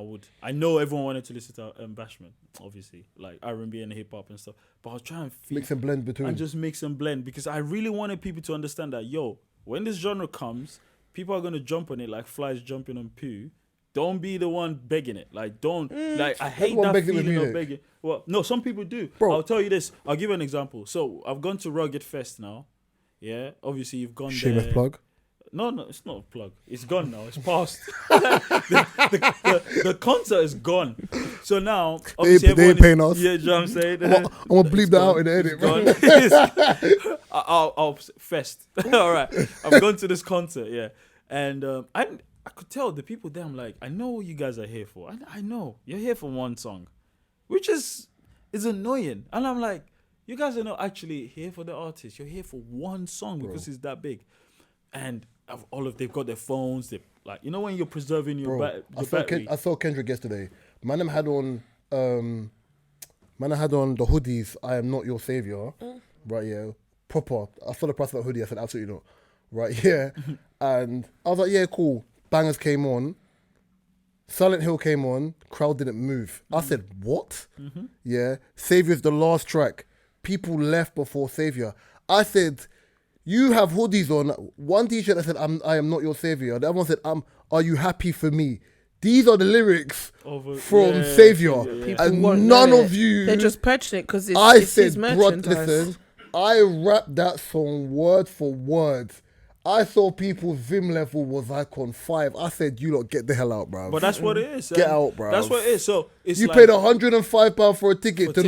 C: I know everyone wanted to listen to Bashment, obviously, like R&B and hip hop and stuff, but I was trying to
A: Mix and blend between.
C: and just mix and blend because I really wanted people to understand that, yo, when this genre comes, people are gonna jump on it like flies jumping on poo. Don't be the one begging it. Like, don't like. I hate
A: Everyone
C: that
A: begs it with
C: feeling of
A: music.
C: begging. Well, no, some people do.
A: Bro.
C: I'll tell you this. I'll give you an example. So I've gone to Rugged Fest now. Yeah, obviously you've gone
A: Shameless
C: there.
A: plug.
C: No, it's not a plug. It's gone now. It's past. the concert is gone. So now, obviously,
A: They ain't
C: everyone
A: paying
C: is-
A: us.
C: Yeah, you know what I'm saying?
A: I'm gonna bleep that out in the edit, bro.
C: I'll fest. All right, I've gone to this concert, yeah, and I could tell the people there. I'm like, I know what you guys are here for. I know you're here for one song, which is annoying, and I'm like, you guys are not actually here for the artist. You're here for one song because it's that big, and they've got their phones. They like, you know, when you're preserving your,
A: Bro,
C: battery.
A: I saw Kendrick yesterday. Man, had on the hoodies. I am not your savior, right? Yeah, proper. I saw the price of that hoodie. I said absolutely not, right? Yeah, and I was like, yeah, cool. Bangers came on. Silent Hill came on. Crowd didn't move. I said, what? Yeah, Savior's the last track. People left before Savior. I said, you have hoodies on. One t-shirt that said, I am not your savior. The other one said, are you happy for me? These are the lyrics from Savior.
B: People
A: And
B: won't
A: none
B: know
A: of
B: it.
A: you...
B: They're just purchasing it because it's his
A: said,
B: merchandise.
A: listen, I rapped that song word for word. I saw people's Vim level was like on 5. I said, you lot get the hell out, bro.
C: But that's what it is.
A: Get out, bruv.
C: That's what it is. So it's
A: You
C: like,
A: paid £105 for a ticket
C: to
A: to
C: come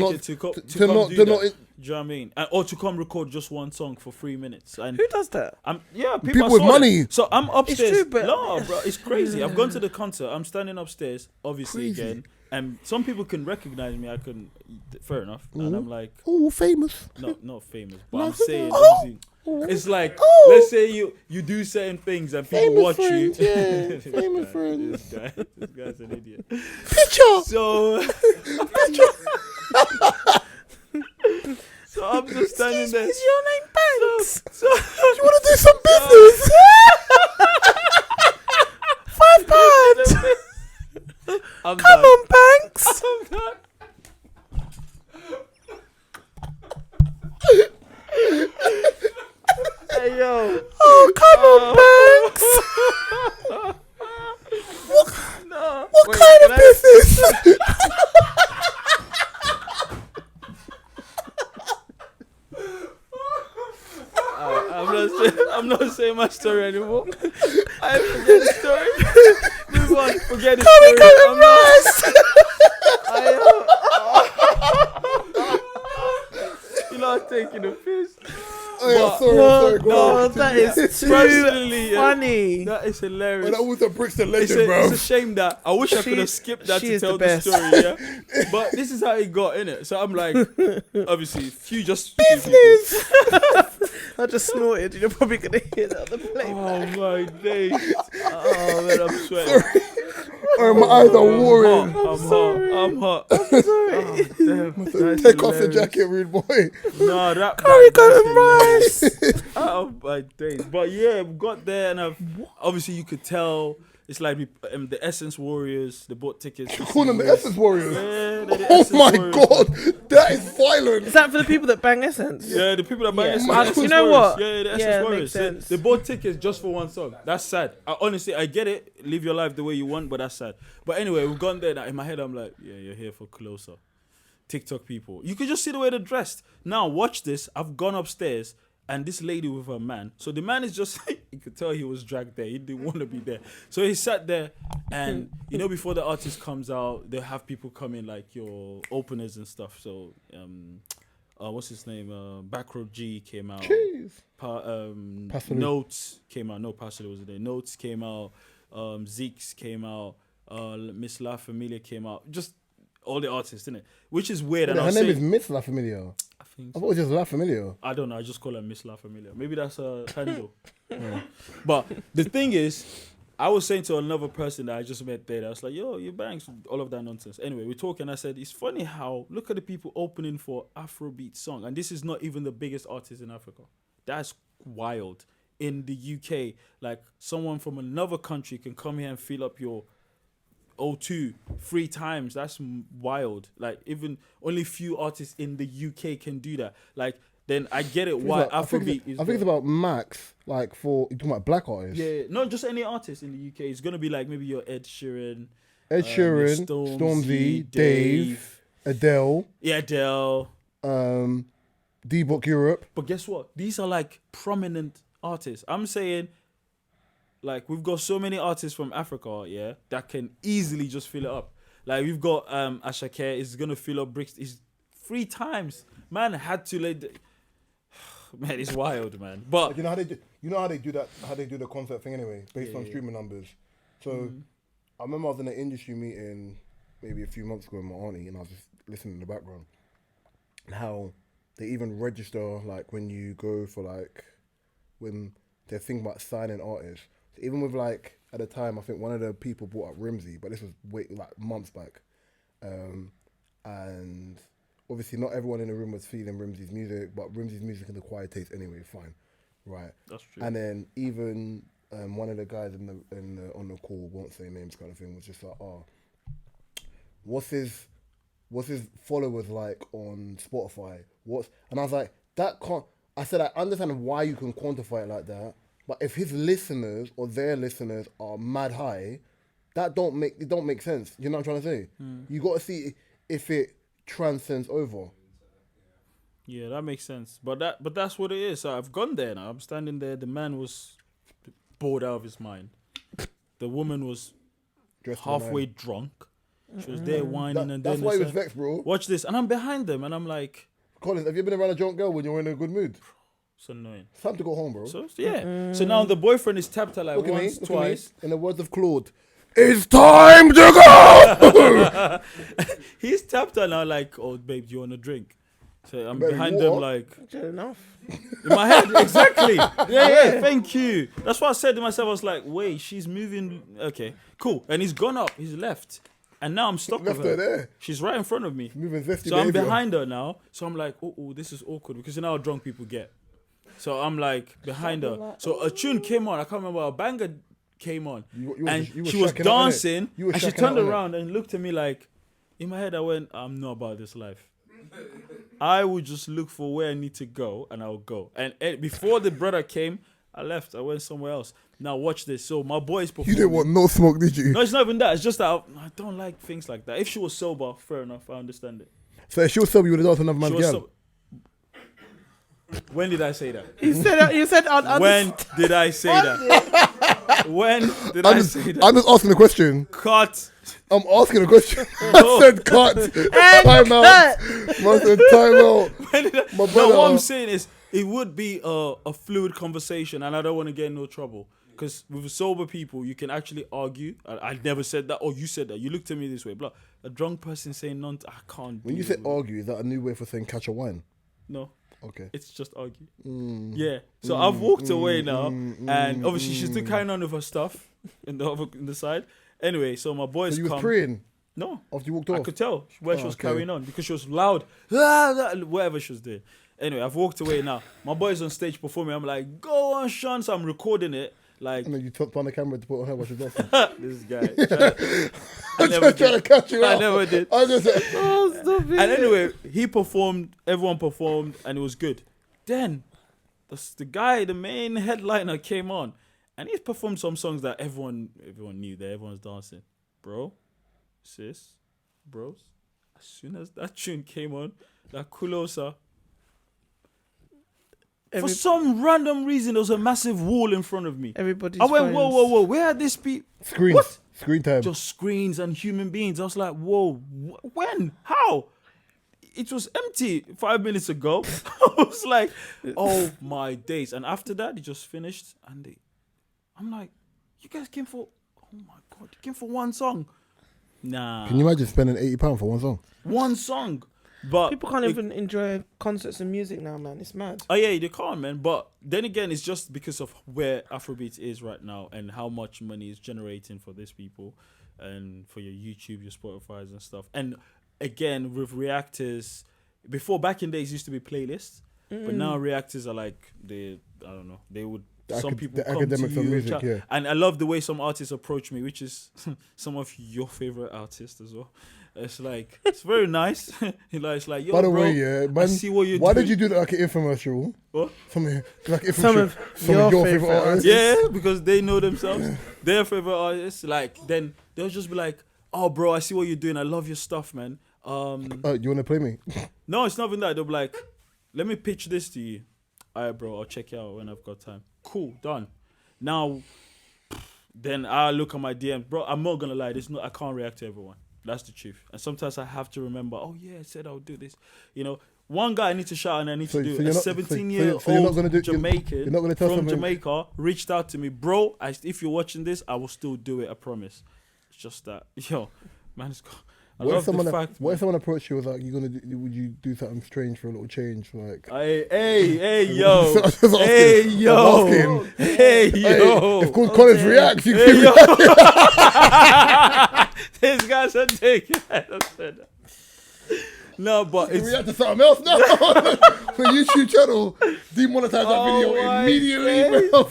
A: not...
C: do
A: to
C: that.
A: not...
C: Do you know what I mean? Or to come record just one song for 3 minutes. And
B: Who does that?
A: People
C: I
A: with
C: saw
A: money.
C: that. So I'm upstairs.
B: true, but-
C: No, bro, it's crazy. I've gone to the concert. I'm standing upstairs, obviously
A: Crazy.
C: again, and some people can recognize me. I couldn't. Fair enough. And I'm like,
A: Oh, famous.
C: not famous, but I'm saying,
A: Oh.
C: obviously, it's like,
A: Oh.
C: let's say you do certain things and people
A: Famous
C: watch
A: friends,
C: you.
A: yeah.
C: This
A: Famous
C: guy-
A: friends.
C: This guy's an idiot.
A: Picture!
C: So, so I'm just standing there.
B: Is your name Banks?
C: So,
A: You want to do some business?
B: £5.
C: I'm
B: Come
C: done.
B: on, Banks.
C: I'm done. Hey yo.
B: Oh, come on, Banks.
C: No.
A: What
C: Wait,
A: kind
C: can
A: of
C: I-
A: business?
C: I'm not saying my story anymore. I forget the story. forget this story. I'm not. You know, I'm taking the piss.
A: Oh, yeah, sorry, go
B: Oh,
A: on.
B: that is too
C: Personally,
B: funny.
C: That is hilarious.
A: That was a Brixton legend,
C: It's
A: bro.
C: a shame that I wish I could have skipped that
B: she
C: to
B: is
C: tell
B: the
C: the
B: best.
C: story, yeah. But this is how it got in it. So I'm like, obviously, few just
B: Business. I just snorted. You're probably gonna hear that on the play.
C: Oh my days! Oh man, I'm sweating.
A: Oh, my eyes are watering.
C: I'm hot. I'm sorry. Oh, damn. That's
A: Take off your
C: hilarious.
A: jacket, rude boy.
C: No, that
B: Curry
C: that's
B: goat and rice.
C: hilarious. Oh my days! But yeah, we got there and obviously you could tell it's like the Essence Warriors, they bought tickets.
A: Call them the Essence Warriors.
C: Yeah, they're the
A: Oh
C: Essence
A: my
C: Warriors.
A: God, that is violent.
B: Is that for the people that bang Essence?
C: Yeah, the people that buy
B: Yeah.
C: Essence.
A: Oh,
C: Essence
B: you know
C: Warriors.
B: what?
C: Yeah, the Essence
B: Yeah, it
C: Warriors.
B: makes sense.
C: They bought tickets just for one song. That's sad. Honestly, I get it. Live your life the way you want, but that's sad. But anyway, we've gone there. Now, in my head, I'm like, yeah, you're here for closer. TikTok people. You could just see the way they're dressed. Now, watch this. I've gone upstairs. And this lady with her man. So the man is just, you could tell he was dragged there. He didn't want to be there. So he sat there and, you know, before the artist comes out, they'll have people come in like your openers and stuff. So, what's his name? Backroad G came out.
A: Jeez.
C: Notes came out. No, Pastor was there. Notes came out. Zeke's came out. Miss La Familia came out. Just all the artists, innit? Which is weird. And
A: Her name is Miss La Familia.
C: I think
A: I thought it was just La Familia.
C: I don't know. I just call her Miss La Familia. Maybe that's a handle. Yeah. But the thing is, I was saying to another person that I just met there, I was like, yo, you bangs, all of that nonsense. Anyway, we're talking. I said, it's funny how, look at the people opening for Afrobeat song. And this is not even the biggest artist in Africa. That's wild. In the UK, like someone from another country can come here and fill up your O2 3 times. That's wild. Like even only few artists in the UK can do that. Like then I get it why Afrobeat is.
A: I think it's about max. Like for you talking about black artists.
C: Yeah, not just any artist in the UK. It's gonna be like maybe your Ed Sheeran,
A: Ed Sheeran, Stormzy, Dave, Adele,
C: yeah, Adele,
A: D-Book Europe.
C: But guess what? These are like prominent artists. I'm saying, like, we've got so many artists from Africa, yeah, that can easily just fill it up. Like, we've got Ashake is gonna fill up Brixton. He's 3 times. Man had to man, it's wild, man. But
A: You know how they do. You know how they do that. How they do the concert thing anyway, based on streaming numbers. So I remember I was in an industry meeting maybe a few months ago with my auntie, and I was just listening in the background. And how they even register like when you go for like when they're thinking about signing artists. So even with like at the time, I think one of the people brought up Rimsey, but this was like months back, and obviously not everyone in the room was feeling Rimsey's music, but Rimsey's music in the quiet taste anyway, fine, right?
C: that's true.
A: And then even one of the guys on the call, won't say names kind of thing, was just like, what's his followers like on Spotify? And I was like, I said I understand why you can quantify it like that, but if his listeners or their listeners are mad high, it don't make sense. You know what I'm trying to say? You got to see if it transcends over.
C: Yeah, that makes sense. But that's what it is. So I've gone there now. I'm standing there. The man was bored out of his mind. The woman was
A: Dressed
C: halfway drunk. She was there whining and
A: that's
C: then
A: why he
C: they
A: was
C: said,
A: vexed, bro.
C: watch this. And I'm behind them and I'm like,
A: Collins, have you been around a drunk girl when you're in a good mood?
C: it's annoying.
A: It's time to go home, bro.
C: So yeah. So now the boyfriend is tapped her like
A: Look
C: once,
A: at me.
C: twice.
A: In the words of Claude, it's time to go.
C: He's tapped her now like, oh babe, do you want a drink? So I'm
A: Baby,
C: behind them
A: what?
C: like
B: Good enough.
C: in my head, exactly. Yeah, thank you. That's what I said to myself. I was like, wait, she's moving. Okay, cool. And he's gone up. He's left. And now I'm stuck
A: Left
C: with her.
A: her there.
C: She's right in front of me.
A: Moving zesty
C: So I'm
A: behavior.
C: behind her now. So I'm like, oh, this is awkward because you know how drunk people get. So I'm like behind her. So a tune came on. I can't remember. A banger came on.
A: You
C: And
A: were
C: she was
A: shacking out, innit?
C: dancing.
A: You were
C: And she
A: shacking out,
C: turned
A: innit?
C: around and looked at me like, in my head, I went, I'm not about this life. I would just look for where I need to go and I'll go. And before the brother came, I left. I went somewhere else. Now watch this. So my boy's performing.
A: You didn't want no smoke, did you?
C: No, it's not even that. It's just that I don't like things like that. If she was sober, fair enough. I understand it.
A: So if she was sober, you would have danced another
C: She
A: man's
C: was
A: girl.
C: When did I say that?
B: You said on
C: When did I say that? When did I say that?
A: I'm just asking a question.
C: Cut.
A: I'm asking a question. I said cut. Time out. I said time out. My brother.
C: No, what I'm saying is, it would be a fluid conversation, and I don't want to get in no trouble. Because with sober people, you can actually argue. I never said that, or you said that. You looked at me this way. Blah. A drunk person saying I can't.
A: When you say argue, is that a new way for saying catch a wine?
C: No.
A: Okay.
C: It's just argue. Yeah. So I've walked away now, and obviously she's still carrying on with her stuff in the side. Anyway, so my boys
A: So you was
C: come.
A: praying
C: No.
A: after you walked off?
C: I could tell where she was
A: okay.
C: carrying on because she was loud. Whatever she was doing. Anyway, I've walked away now. My boy's on stage performing. I'm like, go on, Sean. So I'm recording it. Like,
A: And then you took on the camera to put on her while she's dancing.
C: this guy.
A: I'm just trying to catch you out.
C: I never did.
A: I just said,
B: Stop it.
C: And anyway, he performed, everyone performed, and it was good. Then, the guy, the main headliner came on, and he performed some songs that everyone knew, that everyone's dancing. Bro, sis, bros, as soon as that tune came on, that Kulosa, for some random reason, there was a massive wall in front of me.
B: Everybody's
C: I went,
B: phones.
C: whoa, where are these people?
A: screens.
C: What?
A: Screen time.
C: Just screens and human beings. I was like, whoa, when? How? It was empty 5 minutes ago. I was like, oh my days. And after that, it just finished. And I'm like, you guys came for, oh my God, you came for one song. Nah.
A: Can you imagine spending £80 for one song?
C: One song. But
B: People can't even enjoy concerts and music now, man. It's mad.
C: Oh yeah, they can't, man. But then again, it's just because of where Afrobeats is right now and how much money is generating for these people and for your YouTube, your Spotify's and stuff. And again, with reactors, before back in days, used to be playlists, but now reactors are like they would. Some people
A: the
C: come
A: academics
C: to
A: of
C: you
A: music,
C: and
A: yeah.
C: And I love the way some artists approach me, which is some of your favorite artists as well. It's like, it's very nice. It's like, yo,
A: By the
C: bro,
A: way, yeah, man,
C: I see what you're
A: why
C: doing.
A: did you do that like an infomercial?
C: What?
A: Something like an
B: Some
A: infomercial.
B: of
A: Some
B: your
A: of your
B: favourite
A: favorite artists.
C: Yeah, because they know themselves. Their favorite artists. Like, then they'll just be like, oh, bro, I see what you're doing. I love your stuff, man.
A: You want to play me?
C: No, it's not even that. They'll be like, let me pitch this to you. All right, bro, I'll check it out when I've got time. Cool, done. Now, then I look at my DMs. Bro, I'm not going to lie. I can't react to everyone. That's the truth. And sometimes I have to remember, oh, yeah, I said I'll do this. You know, one guy I need to shout and I need to do. A 17-year-old Jamaican
A: you're not gonna tell
C: from
A: something-
C: Jamaica reached out to me. Bro, if you're watching this, I will still do it. I promise. It's just that. Yo, man, it's cool.
A: What if someone approached you with like, would you do something strange for a little change? Like,
C: Hey, yo.
A: I'm just asking.
C: Hey, yo.
A: I'm asking.
C: Hey, yo.
A: It's called College Reacts. You
C: Hey,
A: keep
C: yo. This guy's a dick. No, but
A: You
C: it's
A: react to something else now. The YouTube channel demonetize that
C: Oh
A: video
C: my
A: immediately,
C: days.
A: bro.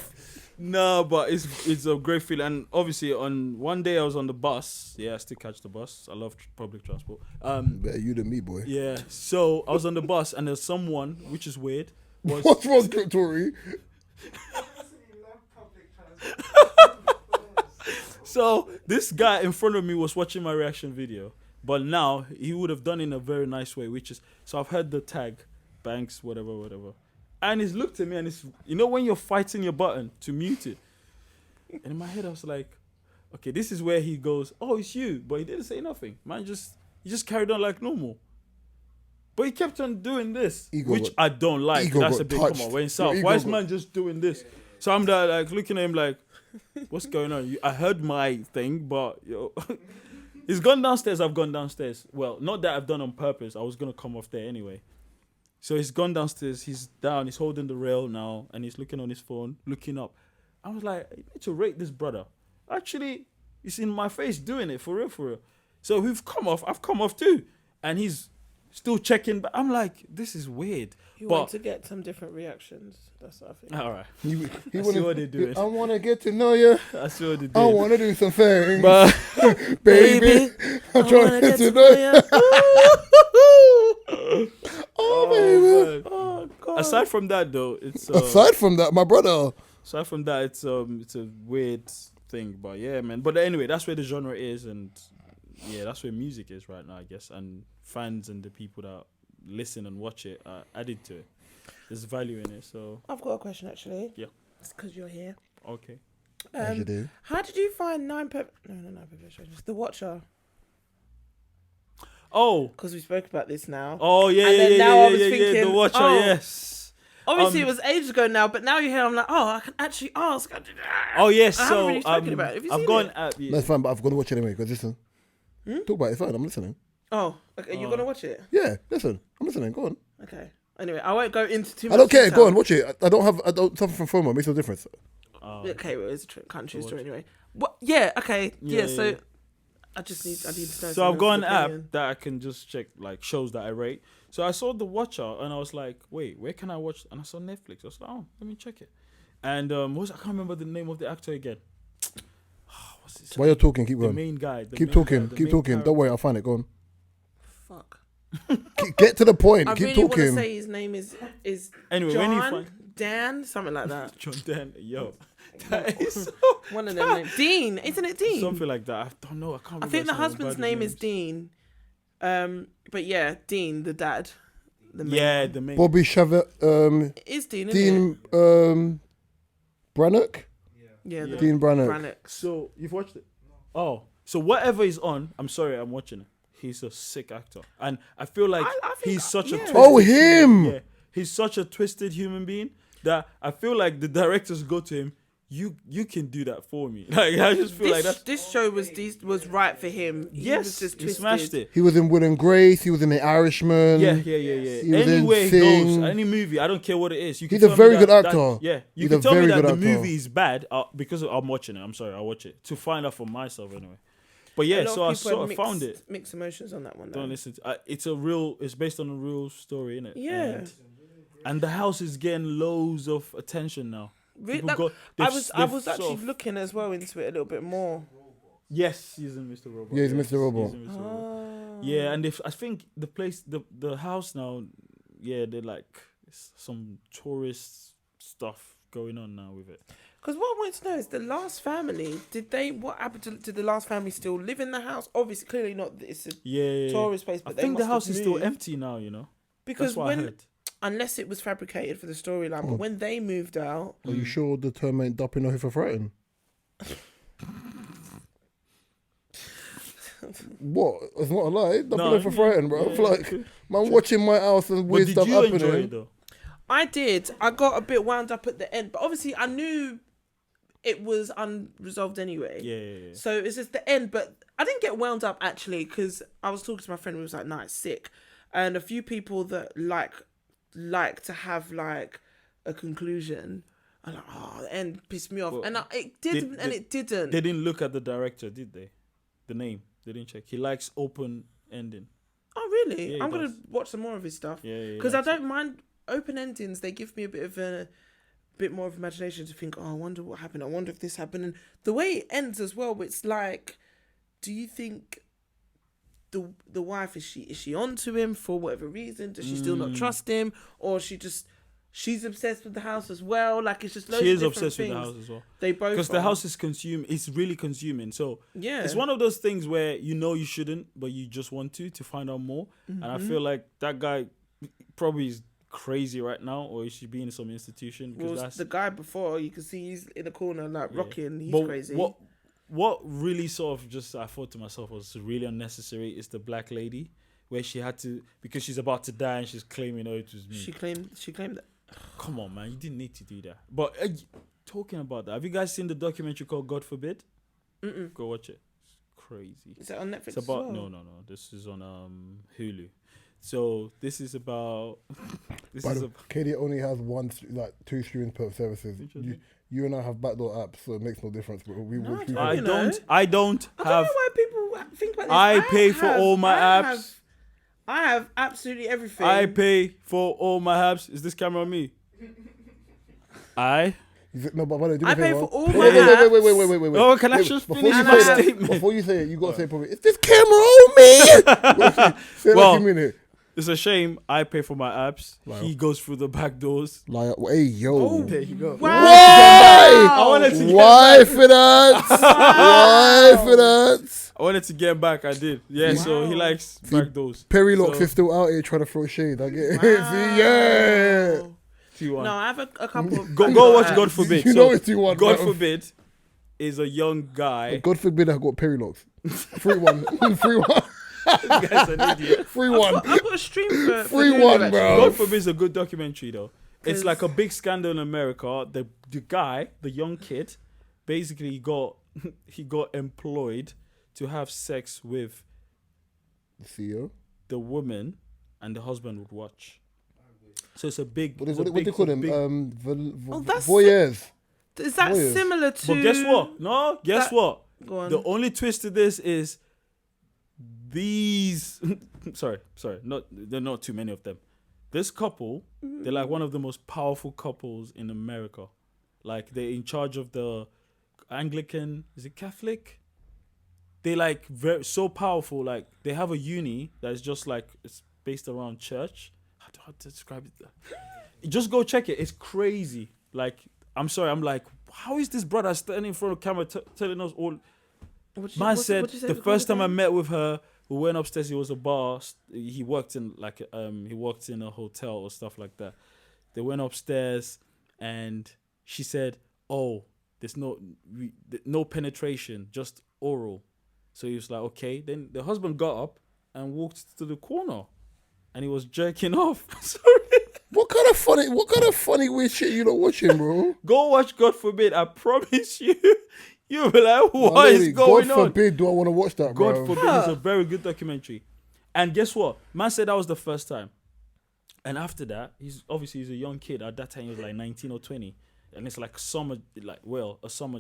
C: no, but it's a great feeling. And obviously, on one day I was on the bus. Yeah, I still catch the bus. I love public transport.
A: Better you than me, boy.
C: Yeah. So I was on the bus, and there's someone, which is weird.
A: What's wrong, Tory?
C: So this guy in front of me was watching my reaction video, but now he would have done it in a very nice way, which is, so I've heard the tag, Banks, whatever, and he's looked at me and when you're fighting your button to mute it, and in my head I was like, okay, this is where he goes, oh, it's you, but he didn't say nothing. Man, he just carried on like normal. But he kept on doing this, which I don't like. That's a big come on. We're in South. Why is man just doing this? So I'm there like looking at him like, what's going on? I heard my thing, but he's gone downstairs. I've gone downstairs. Well, not that I've done on purpose. I was gonna come off there anyway. So he's gone downstairs. He's down. He's holding the rail now, and he's looking on his phone, looking up. I was like, you need to rate this brother. Actually, he's in my face doing it for real. So I've come off too, and he's still checking. But I'm like, this is weird.
B: You want to get some different reactions. That's what I think.
C: All right.
A: He
C: I see what they're doing.
A: I want to get to know you.
C: I see what they did.
A: I want to do some things.
C: But
A: baby, I'm trying to get to know you. Oh, baby.
C: man. Oh, God. Aside from that, though, it's
A: Aside from that, my brother.
C: aside from that, it's a weird thing. But yeah, man. But anyway, that's where the genre is, and yeah, that's where music is right now, I guess. And fans and the people that listen and watch it are added to it. There's value in it. So
B: I've got a question actually.
C: Yeah.
B: It's because you're here.
C: okay.
A: As you do.
B: How did you find Nine Perpetrations? The Watcher.
C: Oh.
B: Because we spoke about this now.
C: Oh yeah,
B: And then
C: yeah,
B: now
C: yeah,
B: I was
C: yeah,
B: thinking,
C: yeah. The Watcher,
B: oh,
C: yes.
B: Obviously, it was ages ago now, but now you're here. I'm like, oh, I can actually ask.
C: Oh yes,
B: I haven't
C: so
B: really spoken about it. Have you
C: I've
B: seen
C: gone.
B: it?
C: Yeah.
A: That's fine, but I've got to watch it anyway. Because listen, talk about it. It's fine. I'm listening.
B: Oh, okay, you're gonna watch it?
A: Yeah, listen. I'm listening. Go on.
B: Okay. Anyway, I won't go into too much.
A: I don't care.
B: detail.
A: Go on, watch it. I don't suffer from FOMO. It makes no difference.
B: Okay, well, it's a country story anyway. What? Yeah. Okay. Yeah. So
C: yeah.
B: I need to know.
C: So I've got an app
B: opinion.
C: that I can just check like shows that I rate. So I saw The Watcher and I was like, wait, where can I watch? And I saw Netflix. I was like, oh, let me check it. And I can't remember the name of the actor again. What's his
A: While you're talking, keep
C: The
A: going.
C: main guy.
A: Keep talking. Keep talking. Don't worry, I'll find it. Go on.
B: Fuck.
A: Get to the point.
B: I
A: Keep
B: really want to
A: talking.
B: say his name is
C: Anyway,
B: John,
C: when you find
B: Dan, something like that.
C: John Dan, yo, that is so
B: One of them names. Dean, isn't it Dean?
C: something like that. I don't know. I can't.
B: I
C: remember
B: think the
C: some of
B: husband's
C: bad
B: name is
C: names.
B: Dean. But yeah, Dean, the dad. The main
C: Yeah,
B: one.
C: the main.
A: Bobby Chavez.
B: It is Dean, isn't
A: Dean Brannock.
B: it? Yeah, the
A: Dean Brannock.
B: Brannock.
C: So you've watched it? Oh, so whatever is on, I'm sorry, I'm watching it. He's a sick actor, and I feel like
B: I think-
C: he's such a
B: yeah.
C: twisted
A: Oh,
C: human-
A: him!
C: Yeah, he's such a twisted human being that I feel like the directors go to him. You can do that for me. Like I just feel like that's
B: This show was right for him. He
C: yes,
B: was just
C: he
B: twisted.
C: smashed it.
A: He was in Will and Grace. He was in The Irishman.
C: Yeah.
A: He was in
C: Anywhere he
A: Sing.
C: goes, any movie, I don't care what it is. You can
A: He's a
C: tell me
A: very
C: that-
A: good
C: that-
A: actor.
C: yeah, you
A: He's
C: can
A: a
C: tell me
A: very
C: that
A: good
C: the
A: actor.
C: movie is bad because I'm watching it. I'm sorry, I'll watch it to find out for myself anyway. But yeah,
B: A lot
C: so
B: of
C: I
B: people
C: sort of
B: had
C: found it.
B: Mixed emotions on that one. Though.
C: Don't listen. It's based on a real story, innit?
B: Yeah.
C: And the house is getting loads of attention now.
B: Really?
C: People
B: Like,
C: got-
B: I
C: they've
B: was
C: sort
B: actually
C: of-
B: looking as well into it a little bit more.
C: Yes, he's in Mr. Robot.
A: Yeah, he's in
C: yes,
A: Mr. Robot.
C: he's in Mr. Robot.
B: Oh.
C: Yeah, and I think the place, the house now, yeah, they're like some tourist stuff going on now with it.
B: Because what I wanted to know is the last family. What happened did the last family still live in the house? Obviously, clearly not. It's a
C: Yeah,
B: tourist place,
C: I
B: but they
C: think the
B: must
C: house
B: have
C: is still
B: moved.
C: empty now. You know,
B: Because
C: that's what I heard.
B: unless it was fabricated for the storyline,
A: Oh.
B: but when they moved out,
A: Are you sure the term ain't dumping off for frightened? What? It's not a lie. Dumping
C: No,
A: off for frightened, bro.
C: yeah.
A: Like, man, watching my house and
C: But
A: weird
C: did
A: stuff
C: you enjoy
A: happening.
C: it though?
B: I did. I got a bit wound up at the end, but obviously I knew it was unresolved anyway.
C: Yeah.
B: So it's just the end, but I didn't get wound up actually because I was talking to my friend who was like, "Nah, it's sick," and a few people that like to have like a conclusion. I'm like, oh, the end pissed me off,
C: Well,
B: and it didn't, and it didn't.
C: They didn't look at the director, did they? The name. They didn't check. He likes open ending.
B: Oh really?
C: Yeah, he
B: I'm gonna
C: does.
B: watch some more of his stuff
C: Yeah.
B: because I don't mind open endings. They give me a bit more of imagination to think. Oh, I wonder what happened. I wonder if this happened. And the way it ends as well, it's like, do you think the wife is she onto him for whatever reason? Does she still not trust him, or she's obsessed with the house as well? Like it's just loads
C: She
B: of
C: is
B: different
C: obsessed
B: things.
C: with the house as well.
B: They both
C: Because the
B: are.
C: house is it's really consuming. So
B: Yeah,
C: it's one of those things where you know you shouldn't, but you just want to find out more. And I feel like that guy probably is crazy right now, or he should be in some institution. Because
B: Well,
C: that's
B: the guy before, you can see he's in the corner like
C: yeah.
B: rocking. He's
C: But
B: crazy.
C: What really sort of just I thought to myself was really unnecessary is the black lady where she had to, because she's about to die and she's claiming, oh, it was me.
B: She claimed that.
C: Come on, man, you didn't need to do that. But talking about that, have you guys seen the documentary called God Forbid?
B: Mm-mm.
C: Go watch it. It's crazy.
B: Is that on Netflix?
C: It's about
B: as well?
C: no. This is on Hulu. So this is about
A: Katie only has two streaming per services.
C: Interesting.
A: You and I have backdoor apps, so it makes no difference. But we
B: No,
A: watch.
B: I
C: I
B: You know?
C: don't
B: I
C: have.
B: don't know why people think about this.
C: I pay for all my apps.
B: I have absolutely everything.
C: I pay for all my apps. Is this camera on me?
A: No, but do me
B: I
A: a
B: pay
A: favour.
B: for all
A: Wait,
B: my
A: wait.
C: Oh, can I
A: Wait,
C: just
A: before
C: finish
A: you
C: my
A: say it,
C: statement?
A: before you say it, you gotta say it properly. Is this camera on me? Say it
C: Well,
A: like you mean it.
C: It's a shame I pay for my apps.
A: Like-
C: He goes through the back doors.
A: Like, hey yo.
C: There you go.
B: Wow.
A: Why?
C: I wanted to get
A: Why for that? Why for that?
C: I wanted to get back. I did. Yeah. So he likes back doors.
A: Perry Locks
C: So-
A: is still out here trying to throw shade. I get it.
B: Wow.
A: See, yeah.
C: 2-1.
B: No, I have a couple of.
C: Go watch God Forbid.
A: You
C: So,
A: know it's 2-1.
C: God
A: bro.
C: Forbid. is a young guy.
A: God forbid I got perilocks. 3-1. 3-1.
C: This guy's an idiot.
A: 3-1.
B: I've got a stream for
A: 3-1, bro.
C: God forbid is a good documentary though. It's like a big scandal in America. The guy, the young kid, basically he got employed to have sex with
A: The CEO.
C: the woman, and the husband would watch. So it's a big.
A: What do they call them?
B: that's
A: Voyeurs.
B: Is that
A: Voyeurs.
B: similar to?
C: But guess what? No, guess what?
B: Go on.
C: The only twist to this is these. sorry, there are not too many of them. This couple, they're like one of the most powerful couples in America. Like they're in charge of the Anglican, is it Catholic? They like so powerful. Like they have a uni that is just like it's based around church. How to describe it? Just go check it. It's crazy. Like I'm sorry. I'm like, how is this brother standing in front of camera telling us all? Man said the first time I met with her, we went upstairs. He was a bar. He worked in a hotel or stuff like that. They went upstairs, and she said, "Oh, there's no penetration, just oral." So he was like, "Okay." Then the husband got up and walked to the corner, and he was jerking off. Sorry.
A: What kind of funny weird shit you not watching, bro?
C: Go watch God Forbid. I promise you. You'll be like, what is going on?
A: God forbid do I want to watch that, bro.
C: God forbid is a very good documentary. And guess what? Man said that was the first time. And after that, he's a young kid. At that time, he was like 19 or 20. And it's like a summer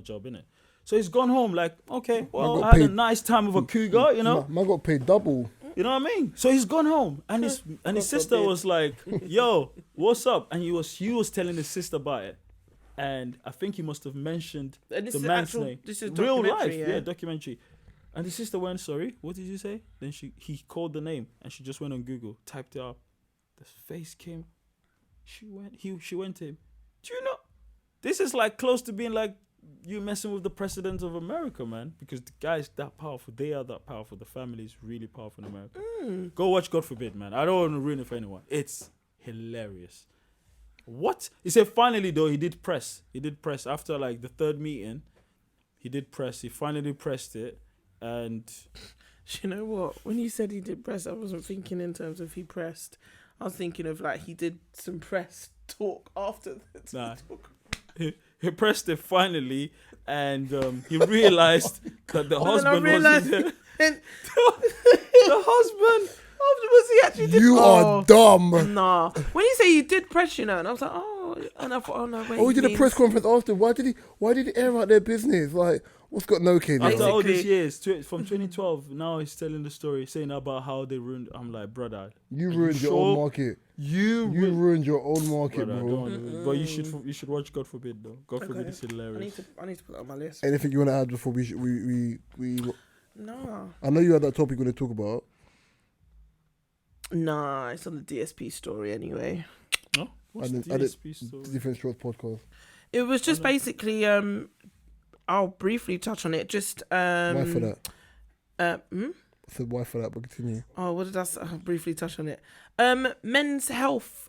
C: job, innit? So he's gone home like, okay, well, I had a nice time with a cougar, you know?
A: Man got paid double.
C: You know what I mean? So he's gone home. And his sister was like, yo, what's up? And he was telling his sister about it. And I think he must have mentioned the man's name.
B: This is
C: real life,
B: documentary,
C: documentary. And the sister went, sorry, what did you say? Then he called the name, and she just went on Google, typed it up. The face came. She went to him. Do you know? This is like close to being like you messing with the president of America, man. Because the guy's that powerful. They are that powerful. The family is really powerful in America. Go watch God Forbid, man. I don't want to ruin it for anyone. It's hilarious. What? He said finally though he did press. He did press after like the third meeting. He did press. He finally pressed it, and
B: you know what? When you said he did press, I wasn't thinking in terms of he pressed. I was thinking of like he did some press talk after the talk.
C: He pressed it finally, and he realized that the husband wasn't there. The husband.
B: Afterwards, he actually did.
A: You are dumb.
B: Nah. When you say you did press, and I was like, and I thought, no, wait.
A: Oh, he did a press conference after. Why did he air out their business? Like, what's got no kids?
C: After all these years, from 2012, now he's telling the story, saying about how they ruined. I'm like, brother,
A: you ruined your own market. You ruined your own market,
C: brother,
A: bro.
C: But you should watch God Forbid though. God Forbid is hilarious.
B: I need to put that on my list.
A: Anything you want to add before we?
B: No.
A: I know you had that topic we're going to talk about.
B: Nah, it's on the DSP story anyway.
C: No, what's the DSP story?
A: Different Strokes podcast.
B: It was just basically. I'll briefly touch on it. Just
A: why for that?
B: I
A: said why for that, but continue.
B: Oh, what did I say? I'll briefly touch on it. Men's health.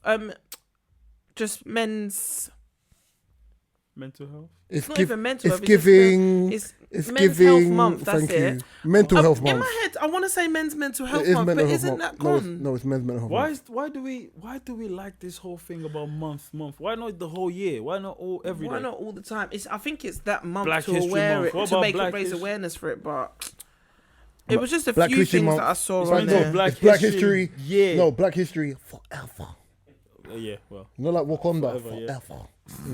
B: Just men's
C: mental health.
B: It's not even mental health.
A: It's giving.
B: It's
A: men's
B: giving.
A: Health Month.
B: That's
A: Thank
B: it.
A: You. Mental health month.
B: In my head, I want to say Men's Mental Health Month, but isn't that gone?
A: No, it's Men's Mental Health Month.
C: Why do we like this whole thing about month? Why not the whole year? Why not every day?
B: Why not all the time? I think it's that month
C: Black
B: to
C: History
B: aware
C: Month.
B: it, to make it raise awareness for it, but it was just a
A: Black
B: few
A: History
B: things
A: Month.
B: that I saw
A: It's
B: on
A: like,
B: there.
A: no, Black History.
C: Yeah.
A: No, Black History forever.
C: Yeah, well.
A: Not like Wakanda.
C: Forever. Yeah.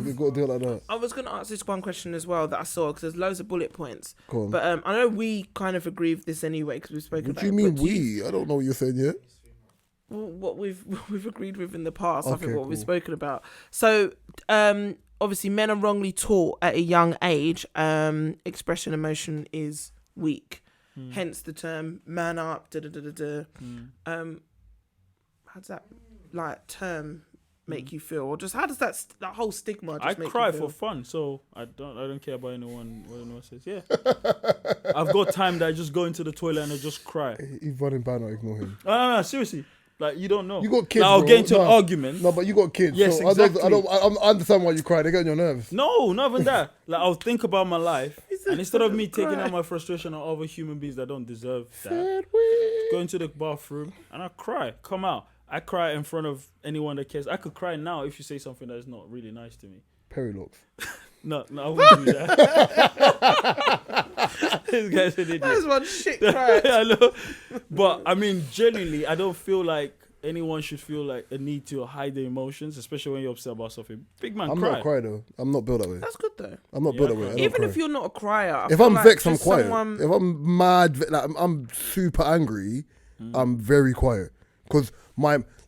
A: We got to do it like that.
B: I was going to ask this one question as well that I saw because there's loads of bullet points.
A: Go on.
B: But I know we kind of agree with this anyway because we've spoken about it.
A: What do you mean we? I don't know what you're saying yet.
B: Well, what we've agreed with in the past, I think what
A: cool.
B: we've spoken about. So, obviously, men are wrongly taught at a young age. Expression emotion is weak. Hence the term "man up." How does that term make you feel, or just how does that whole stigma? Just
C: I
B: make
C: cry
B: you feel?
C: for fun, so I don't care about anyone. What anyone says, yeah. I've got time that I just go into the toilet and I just cry.
A: He's running banner. Ignore him.
C: No, seriously. Like you don't know.
A: You got kids.
C: Like, I'll
A: bro.
C: get into an argument.
A: No, but you got kids.
C: Yes,
A: so
C: exactly.
A: I understand why you cry. They get on your nerves.
C: No, not even that. Like I'll think about my life, And instead of me taking out my frustration on other human beings that don't deserve that, go into the bathroom and I cry. Come out. I cry in front of anyone that cares. I could cry now if you say something that is not really nice to me.
A: Perry looks.
C: No, I wouldn't do that. This guy's an idiot.
B: That's one shit cry.
C: I know. But I mean, genuinely, I don't feel like anyone should feel like a need to hide their emotions, especially when you're upset about something. Big man,
A: I'm
C: cry.
A: not a crier though. I'm not built that way.
B: That's good though.
A: I'm not
C: Yeah,
A: built
C: I
A: that way. I
C: cry.
A: don't
B: Even
A: cry.
B: if you're not a crier, I
A: If
B: feel
A: I'm
B: like
A: vexed, I'm
B: just
A: quiet.
B: someone-
A: If I'm mad, like I'm super angry, I'm very quiet. Because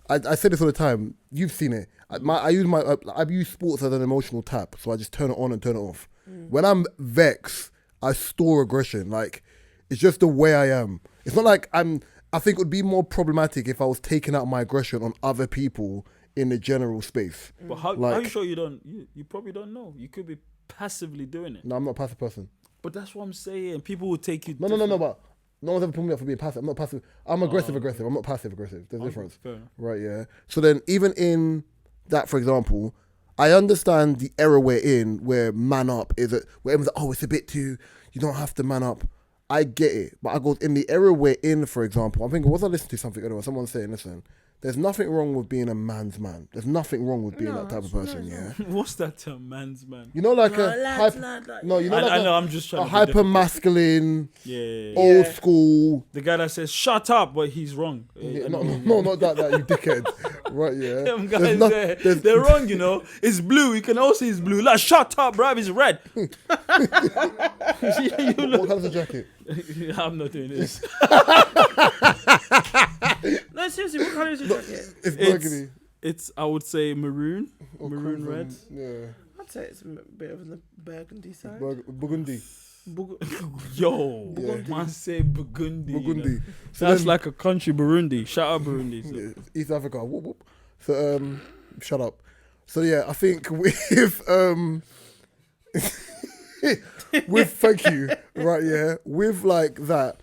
A: I say this all the time. You've seen it. I use sports as an emotional tap, so I just turn it on and turn it off. When I'm vexed, I store aggression. Like it's just the way I am. It's not like I think it would be more problematic if I was taking out my aggression on other people in the general space.
C: But how
A: Like-
C: are you sure you don't? You probably don't know. You could be passively doing it.
A: No, I'm not a passive person.
C: But that's what I'm saying. People will take you.
A: No, but no one's ever put me up for being passive. I'm not passive. I'm aggressive. I'm not passive aggressive. There's a difference.
C: Fair enough.
A: Right, yeah. So then even in that, for example, I understand the era we're in where man up is where everyone's like, oh, it's a bit too, you don't have to man up. I get it. But I go, in the era we're in, for example, I'm thinking, was I listening to something anyway? Someone saying, listen, there's nothing wrong with being a man's man. There's nothing wrong with being that type of person, yeah?
C: What's that term, man's man?
A: You know, like
B: No,
A: a
B: lads,
A: hyper,
B: lad, like-
A: no, you know,
C: I
A: like
C: know. I'm just
A: a
C: trying to be
A: hyper
C: different.
A: masculine,
C: Yeah.
A: old school.
C: The guy that says "shut up," but he's wrong.
A: Yeah, no, not that, you dickhead. Right, yeah.
C: Them
A: There's
C: guys, they're wrong, you know. It's blue. You can also see it's blue. Like, shut up, bro. It's red. You
A: What
C: look-
A: colour's the jacket?
C: I'm not doing this.
B: No, seriously, what colour is your jacket?
A: It's burgundy.
C: It's I would say maroon,
A: Or
C: maroon
A: crimson,
C: red.
A: Yeah.
B: I'd say it's a bit of the burgundy side.
A: Burgundy.
C: Yo,
A: Yeah.
C: man say Burgundy. you know.
A: Burgundy. So
C: That's
A: then-
C: like a country, Burundi. Shout out Burundi. So.
A: Yeah, East Africa. Whoop, whoop. So shut up. So yeah, I think with with thank you. Right, yeah. With like that,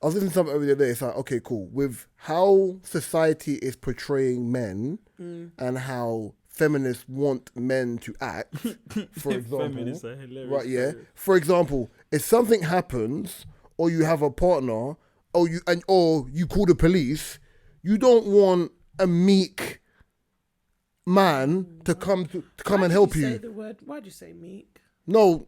A: I was listening to something over the other day. It's like, okay, cool. With how society is portraying men and how feminists want men to act, for example.
C: Feminists are hilarious.
A: Right, yeah. For example, if something happens or you have a partner or you call the police, you don't want a meek man to come and help
B: Say
A: you.
B: the word. Why'd you say meek?
A: No,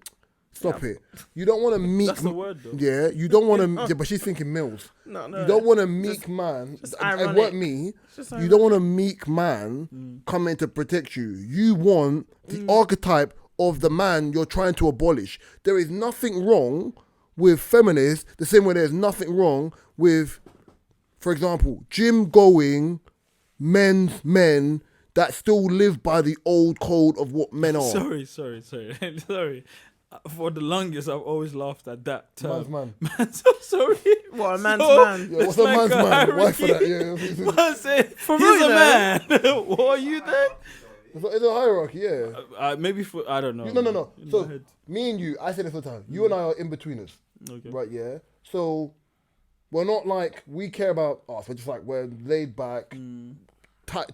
A: stop it. You don't want a meek.
C: That's the word, though.
A: Yeah, you don't want to. Yeah, but she's thinking mills.
B: No.
A: You don't want a meek man.
B: just
A: It
B: ironic.
A: weren't me.
B: Just
A: You don't want a meek man coming to protect you. You want the archetype of the man you're trying to abolish. There is nothing wrong with feminists, the same way there's nothing wrong with, for example, gym-going men that still live by the old code of what men are.
C: Sorry. Sorry. For the longest, I've always laughed at that term.
A: Man's man.
C: Man, so sorry.
B: What, a man's
C: So-
B: man?
A: Yeah, what's
C: It's
A: a
C: like
A: man's
C: a
A: man? Why for that?
C: hierarchy.
A: Yeah.
C: Man say, he's
B: real,
C: a man. What are you then?
A: It's a hierarchy, yeah.
C: Maybe for, I don't know.
A: No.
C: In my
A: So,
C: head.
A: me and you, I say this all the time. You and I are in-betweeners.
C: Okay.
A: Right, yeah. So we're not like we care about us. We're just like we're laid back,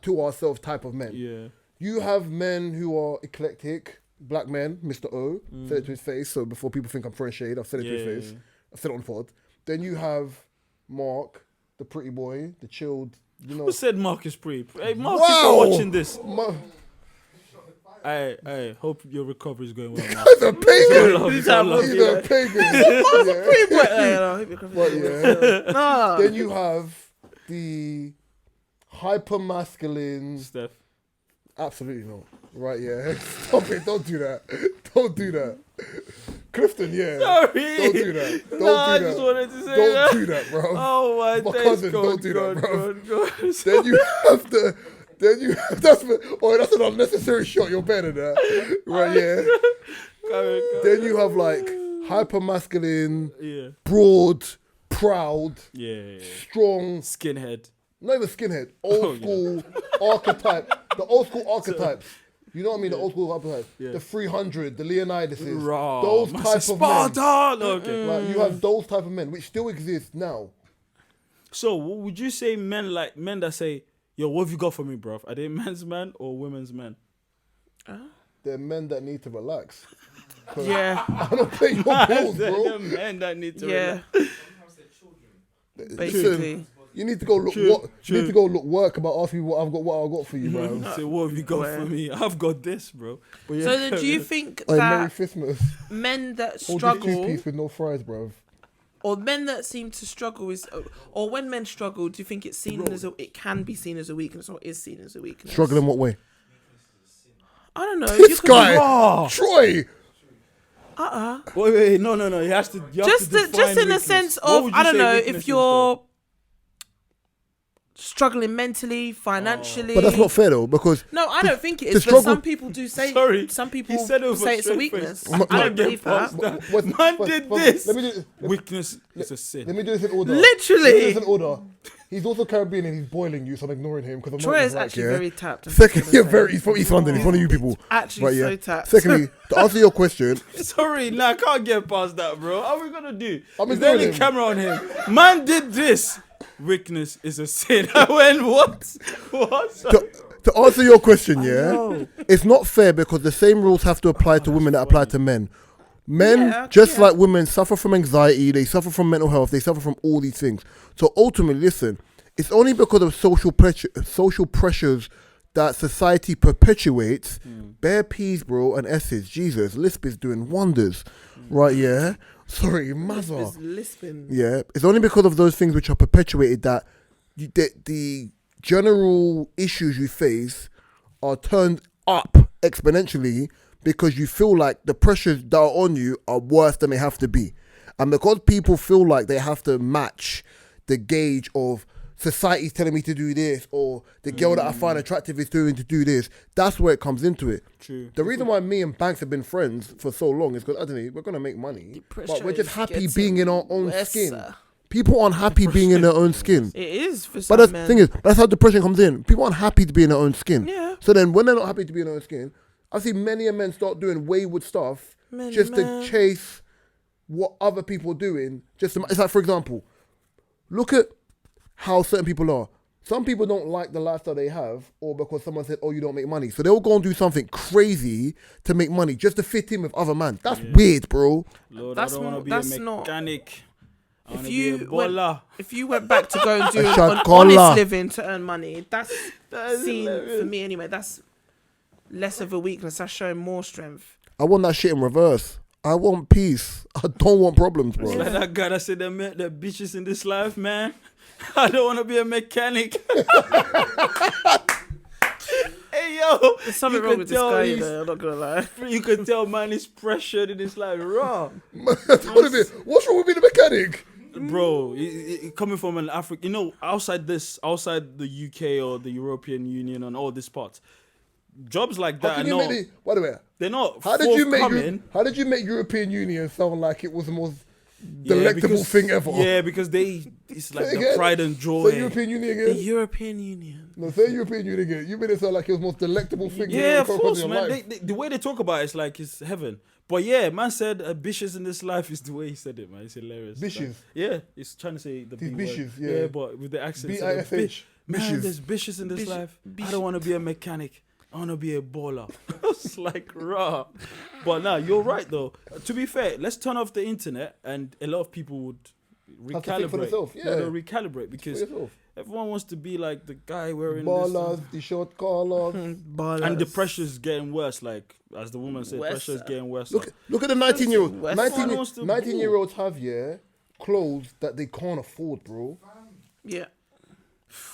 A: to ourselves type of men.
C: Yeah.
A: You have men who are eclectic, black men. Mr. O said it to his face. So before people think I'm throwing shade, I've said it to his face.
C: Yeah.
A: I've said it on the pod. Then you have Mark, the pretty boy, the chilled. You know.
C: Who said Mark is pretty? Hey, Mark,
A: Wow!
C: if you're watching this,
A: Ma-
C: I hope your recovery is going well, Mark.
A: He's a pagan.
C: Love,
B: He's
C: love, love.
A: He's a pagan. Yeah.
B: No.
A: Then you have the hyper masculine.
C: Steph.
A: Absolutely not. Right, yeah. Stop it. Don't do that. Don't do that. Clifton, yeah.
C: Sorry.
A: Don't do that. Don't
C: No, I
A: do
C: just
A: that.
C: wanted to say
A: Don't
C: that.
A: do that, bro.
C: Oh my
A: My
C: days.
A: cousin,
C: Go
A: don't
C: on,
A: do
C: go
A: that,
C: on,
A: bro.
C: go on.
A: Then you have the. Then you have, that's an unnecessary shot. You're better than that. Right, yeah.
C: Go.
A: Then you have like hyper masculine,
C: Yeah.
A: broad, proud,
C: Yeah.
A: strong,
C: Skinhead.
A: not even skinhead, old school archetype. The old school archetypes. You know what I mean? The old school archetypes.
C: Yeah.
A: The 300, the Leonidases.
C: Raw.
A: Those
C: Man
A: type
C: said
A: of men.
C: Spartan. Okay.
A: Like, you have those type of men, which still exist now.
C: So would you say men that say, "Yo, what have you got for me, bruv?" Are they men's men or women's men?
A: They're men that need to relax.
B: Yeah.
A: I don't pay your bills, bro.
C: Them men that need to
B: Yeah.
D: Sometimes they're children.
B: Basically.
A: You need to go look
C: True,
A: what. You
C: true.
A: need to go look work about asking me what I've got for you, bro.
C: Say, what have you got
B: Where?
C: for me? I've got this, bro. But
B: So then, do you think
A: Hey, Merry
B: that
A: Christmas.
B: men that
A: Hold this
B: struggle,
A: 2-piece with no fries, bro.
B: or men that seem to struggle is, or when men struggle, do you think it's seen as it can be seen as a weakness, or is seen as a weakness?
A: Struggle in what way?
B: I don't know.
A: This
B: could
A: guy,
B: be-
C: Oh.
A: Troy.
C: Wait, no. You have to. You have to define
B: just in the
C: weakness.
B: sense
C: What
B: of,
C: would you
B: I don't
C: say
B: know,
C: weakness
B: if
C: is,
B: you're
C: though?
B: struggling mentally, financially.
A: But that's not fair though, because
B: No, I don't think it
A: to
B: is. But
A: struggle-
B: some people do say.
C: Sorry,
B: Some people
C: he said it with
B: say
C: a
B: it's a
C: straight
B: weakness.
C: face.
B: I don't believe that.
C: Man did this.
A: Let me do.
C: Weakness is a sin.
A: Let me do this in order.
B: Literally.
A: Let me do this in order. He's also Caribbean and he's boiling you, so I'm ignoring him because I'm
B: Troy
A: not
B: is
A: black,
B: actually
A: yeah?
B: very tapped.
A: Second, he's from East London. He's one of you people.
B: Actually, so tapped.
A: Secondly, to answer your question,
C: Sorry, I can't get past that, bro. How are we gonna do?
A: I'm
C: Is there
A: ignoring
C: any
A: him.
C: camera on him? Man did this. Weakness is a sin. I went, what? What?
A: to answer your question, yeah, it's not fair because the same rules have to apply to women that apply to men. Men, just like women, suffer from anxiety. They suffer from mental health. They suffer from all these things. So ultimately, listen, it's only because of social pressures that society perpetuates. Bare P's, bro, and S's. Jesus, Lisp is doing wonders, right? Yeah. Sorry, mother.
B: Is lisping.
A: Yeah, it's only because of those things which are perpetuated that the general issues you face are turned up exponentially because you feel like the pressures that are on you are worse than they have to be. And because people feel like they have to match the gauge of society's telling me to do this, or the girl that I find attractive is doing to do this, that's where it comes into it.
C: True.
A: The reason why me and Banks have been friends for so long is because, I don't know, we're going to make money, but we're just happy being in our own skin. People aren't happy being in their own skin.
B: It is for
A: But
B: some
A: the
B: men.
A: thing is, that's how depression comes in. People aren't happy to be in their own skin.
B: Yeah.
A: So then when they're not happy to be in their own skin, I see many men start doing wayward stuff to chase what other people are doing. It's like, for example, look at how certain people are. Some people don't like the lifestyle they have, or because someone said, oh, you don't make money. So they'll go and do something crazy to make money just to fit in with other men. That's weird, bro.
C: Lord,
B: That's
C: I don't want to be
B: that's
C: a
B: not-
C: mechanic. I
B: If
C: want to be a
B: you went,
C: baller.
B: if you went back to go and do
A: A
B: an
A: shot
B: honest
A: caller.
B: living to earn money, that's
C: That is
B: seen
C: hilarious.
B: for me anyway. That's less of a weakness. That's showing more strength.
A: I want that shit in reverse. I want peace. I don't want problems, bro.
C: It's like that guy that said they met the bitches in this life, man. I don't want to be a mechanic. Hey, yo.
B: There's something
C: you
B: wrong
C: could
B: with this
C: tell
B: guy,
C: he's-
B: I'm not gonna lie.
C: You can tell, man, he's pressured in his life. Raw.
A: What's wrong with being a mechanic?
C: Bro, coming from an African, outside the UK or the European Union and all these parts, jobs like
A: How
C: that,
A: can you make the, by the way,
C: they're not
A: how did you make
C: forthcoming.
A: how did you make European Union sound like it was the most delectable thing ever?
C: Yeah, because it's like
A: Say
C: the
A: again?
C: pride and joy.
A: Say European Union
B: The
A: again.
B: European Union.
A: No, say European Union again. You made it sound like it was the most delectable thing. you
C: Yeah,
A: ever
C: of
A: come
C: course,
A: across in your
C: man.
A: life.
C: The way they talk about it's like it's heaven. But yeah, man said ambitious in this life is the way he said it, man. It's hilarious.
A: Vicious.
C: Like, yeah, he's trying to say the
A: He's
C: B word.
A: vicious, yeah.
C: But with the accent.
A: B-I-S-H.
C: Man,
A: Vicious.
C: there's vicious in this
B: Vicious.
C: life. I don't want to be a mechanic. I want to be a baller. It's like raw. But nah, you're right though. To be fair, let's turn off the internet and a lot of people would
A: Have to think for
C: recalibrate.
A: themselves, yeah.
C: They'll recalibrate because
A: yourself.
C: everyone wants to be like the guy wearing
A: Ballers,
C: this.
A: the short callers.
C: And the pressure's getting worse, like as the woman said,
B: Worse.
C: pressure's getting worse.
A: Look at the 19-year-old.
B: West
A: 19,
C: wants to
A: 19-year-olds have, clothes that they can't afford, bro.
B: Yeah.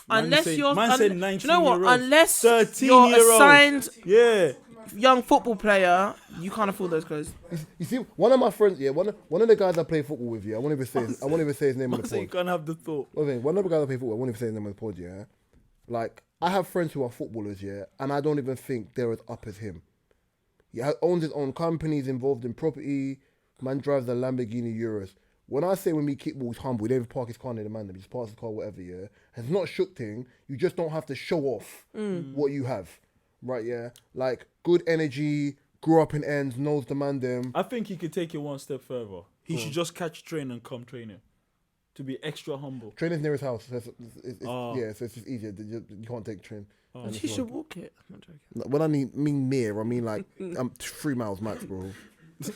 C: Man
B: Unless
C: said-
B: you're,
C: man said
B: do you know what?
C: 19-year-olds.
B: Unless you're
C: 13-year-olds.
B: assigned
C: Yeah.
B: young football player, you can't afford those clothes.
A: You see, one of my friends, one of the guys I play football with, I won't even say his name on the
C: So you
A: pod.
C: can't have the thought.
A: One of the guys I play football, I won't even say his name on the pod, Like, I have friends who are footballers, and I don't even think they're as up as him. He owns his own companies, involved in property. Man drives a Lamborghini Urus. When I say when we kickball, he's humble. He never park his car near the man. He just parks his car, whatever, It's not shook thing. You just don't have to show off what you have, right, Like, good energy, grew up in ends, knows the man them.
C: I think he could take it one step further. He should just catch train and come training. To be extra humble.
A: Train is near his house. So so it's just easier. You can't take train. And
B: She
A: it's
B: should
A: long.
B: walk it. I'm not joking.
A: When I mean near, I mean like 3 miles max, bro.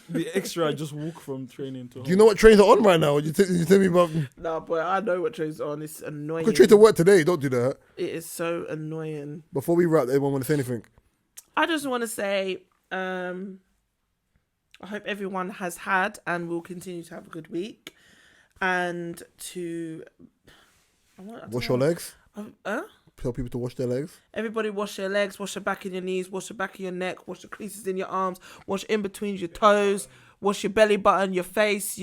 C: The extra, I just walk from training to home.
A: Do you know what trains are on right now? You tell me about.
B: No, but I know what trains are on. It's annoying.
A: Good train to work today. Don't do that.
B: It is so annoying.
A: Before we wrap, anyone want to say anything?
B: I just want to say, I hope everyone has had and will continue to have a good week. And to
A: Wash your legs. Tell people to wash their legs.
B: Everybody wash your legs, wash the back of your knees, wash the back of your neck, wash the creases in your arms, wash in between your toes, wash your belly button, your face,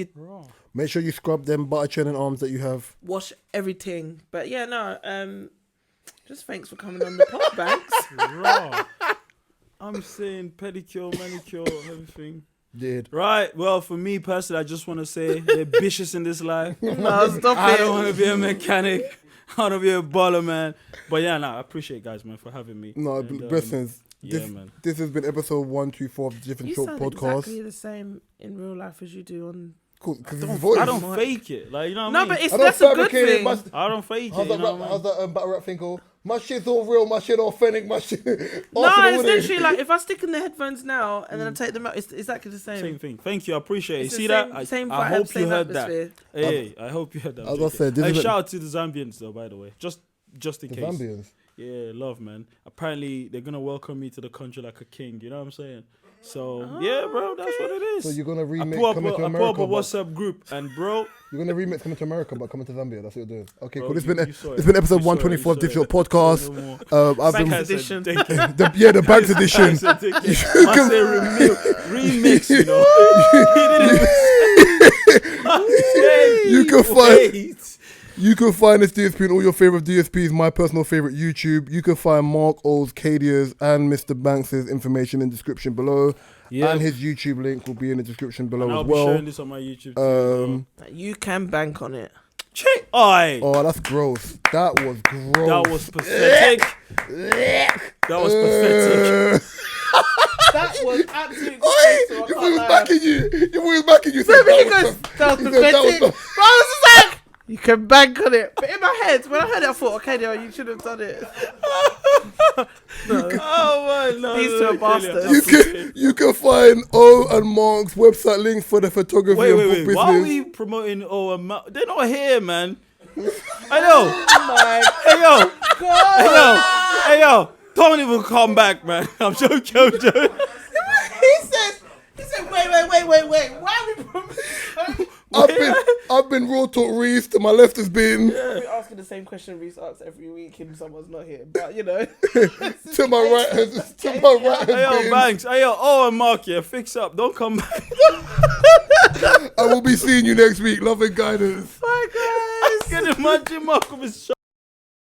A: Make sure you scrub them butter chin and arms that you have.
B: wash everything. But yeah, no, just thanks for coming on the pod, Banks.
C: Raw. I'm saying pedicure, manicure, everything.
A: Did.
C: Right. Well, for me personally, I just want to say they're ambitious in this life.
B: No, stop
C: I
B: it.
C: don't want to be a mechanic. I want to be a baller, man. But yeah, I appreciate guys, man, for having me.
A: No,
C: And,
A: blessings.
C: Yeah, man.
A: This has been episode 124 of the Different
B: You
A: Short
B: sound
A: Podcast.
B: exactly the same in real life as you do on.
A: Cool, because his voice.
C: I don't fake it. Like, you know what
B: No,
C: I mean?
B: but it's
A: I don't
B: that's a good
A: fabricate it.
B: thing.
C: I don't fake
A: How's
C: it.
A: that,
C: You know
A: rap,
C: what I
A: how's
C: mean?
A: that battle rap thing called? My shit's all real, my shit authentic, my shit.
B: No, it's literally like if I stick in the headphones now and then I take them out, it's exactly the same.
C: Same thing. Thank you. I appreciate it.
B: It's
C: See
B: the
C: that?
B: same
C: I
B: vibe,
C: hope
B: same
C: you heard
B: atmosphere.
C: that. Hey, I hope you heard that.
A: As I said, this
C: Hey,
A: is
C: shout out to the Zambians though, by the way. Just in
A: the
C: case.
A: Zambians.
C: Yeah, love, man. Apparently, they're gonna welcome me to the country like a king. You know what I'm saying? So yeah, bro, that's what it is.
A: So you're gonna remix
C: I
A: Coming to
C: put up
A: America.
C: a
A: but
C: WhatsApp group, and bro,
A: You're gonna remix Coming to America, but coming to Zambia. That's what you're doing. Okay,
C: Bro,
A: cool. It's
C: you
A: been
C: saw
A: it's
C: it.
A: been episode
C: You saw it,
A: 124 of
C: you
A: Diff
C: saw
A: Short
C: it.
A: Podcast.
C: No more.
A: I've
B: Banks
A: been
B: edition.
C: Thank you.
A: the Banks edition.
C: I said, take it. I said remix, you know.
A: You can find
C: Wait.
A: You can find this DSP on all your favorite DSPs, my personal favorite YouTube. You can find Mark O's, Cadia's, and Mr. Banks' information in the description below.
C: Yeah.
A: And his YouTube link will be in the description below
C: And I'll
A: as
C: be
A: well.
C: sharing this on my YouTube too.
B: You can bank on it.
C: Check. Oi.
A: Oh, that's gross. That was gross.
C: That was pathetic. That was pathetic.
B: That was absolutely
A: Oi! Your boy was backing you. Your boy was backing you.
B: That was
A: He said
B: pathetic.
A: that was-
B: Bro, I was just like, you can bank on it. But in my head, when I heard it, I thought, okay, no, you should have done it.
C: Oh my no.
B: These two are bastards.
A: You can find O and Mark's website links for the photography and book
C: Wait.
A: business.
C: Why are we promoting they're not here, man. I know.
B: Oh my
C: Hey yo. Hey yo. Don't even come back, man. I'm joking.
B: He said, wait. Why are we promoting?
A: I've been Raw Talk Reese. To my left has been.
B: We're asking the same question Reese asks every week and someone's not here. But, you know.
A: To my right has
C: Hey yo,
A: been.
C: Banks. Hey yo, and Mark, yeah, fix up. Don't come back.
A: I will be seeing you next week. Love and guidance.
B: Bye, guys.
C: I can imagine Mark with his shirt.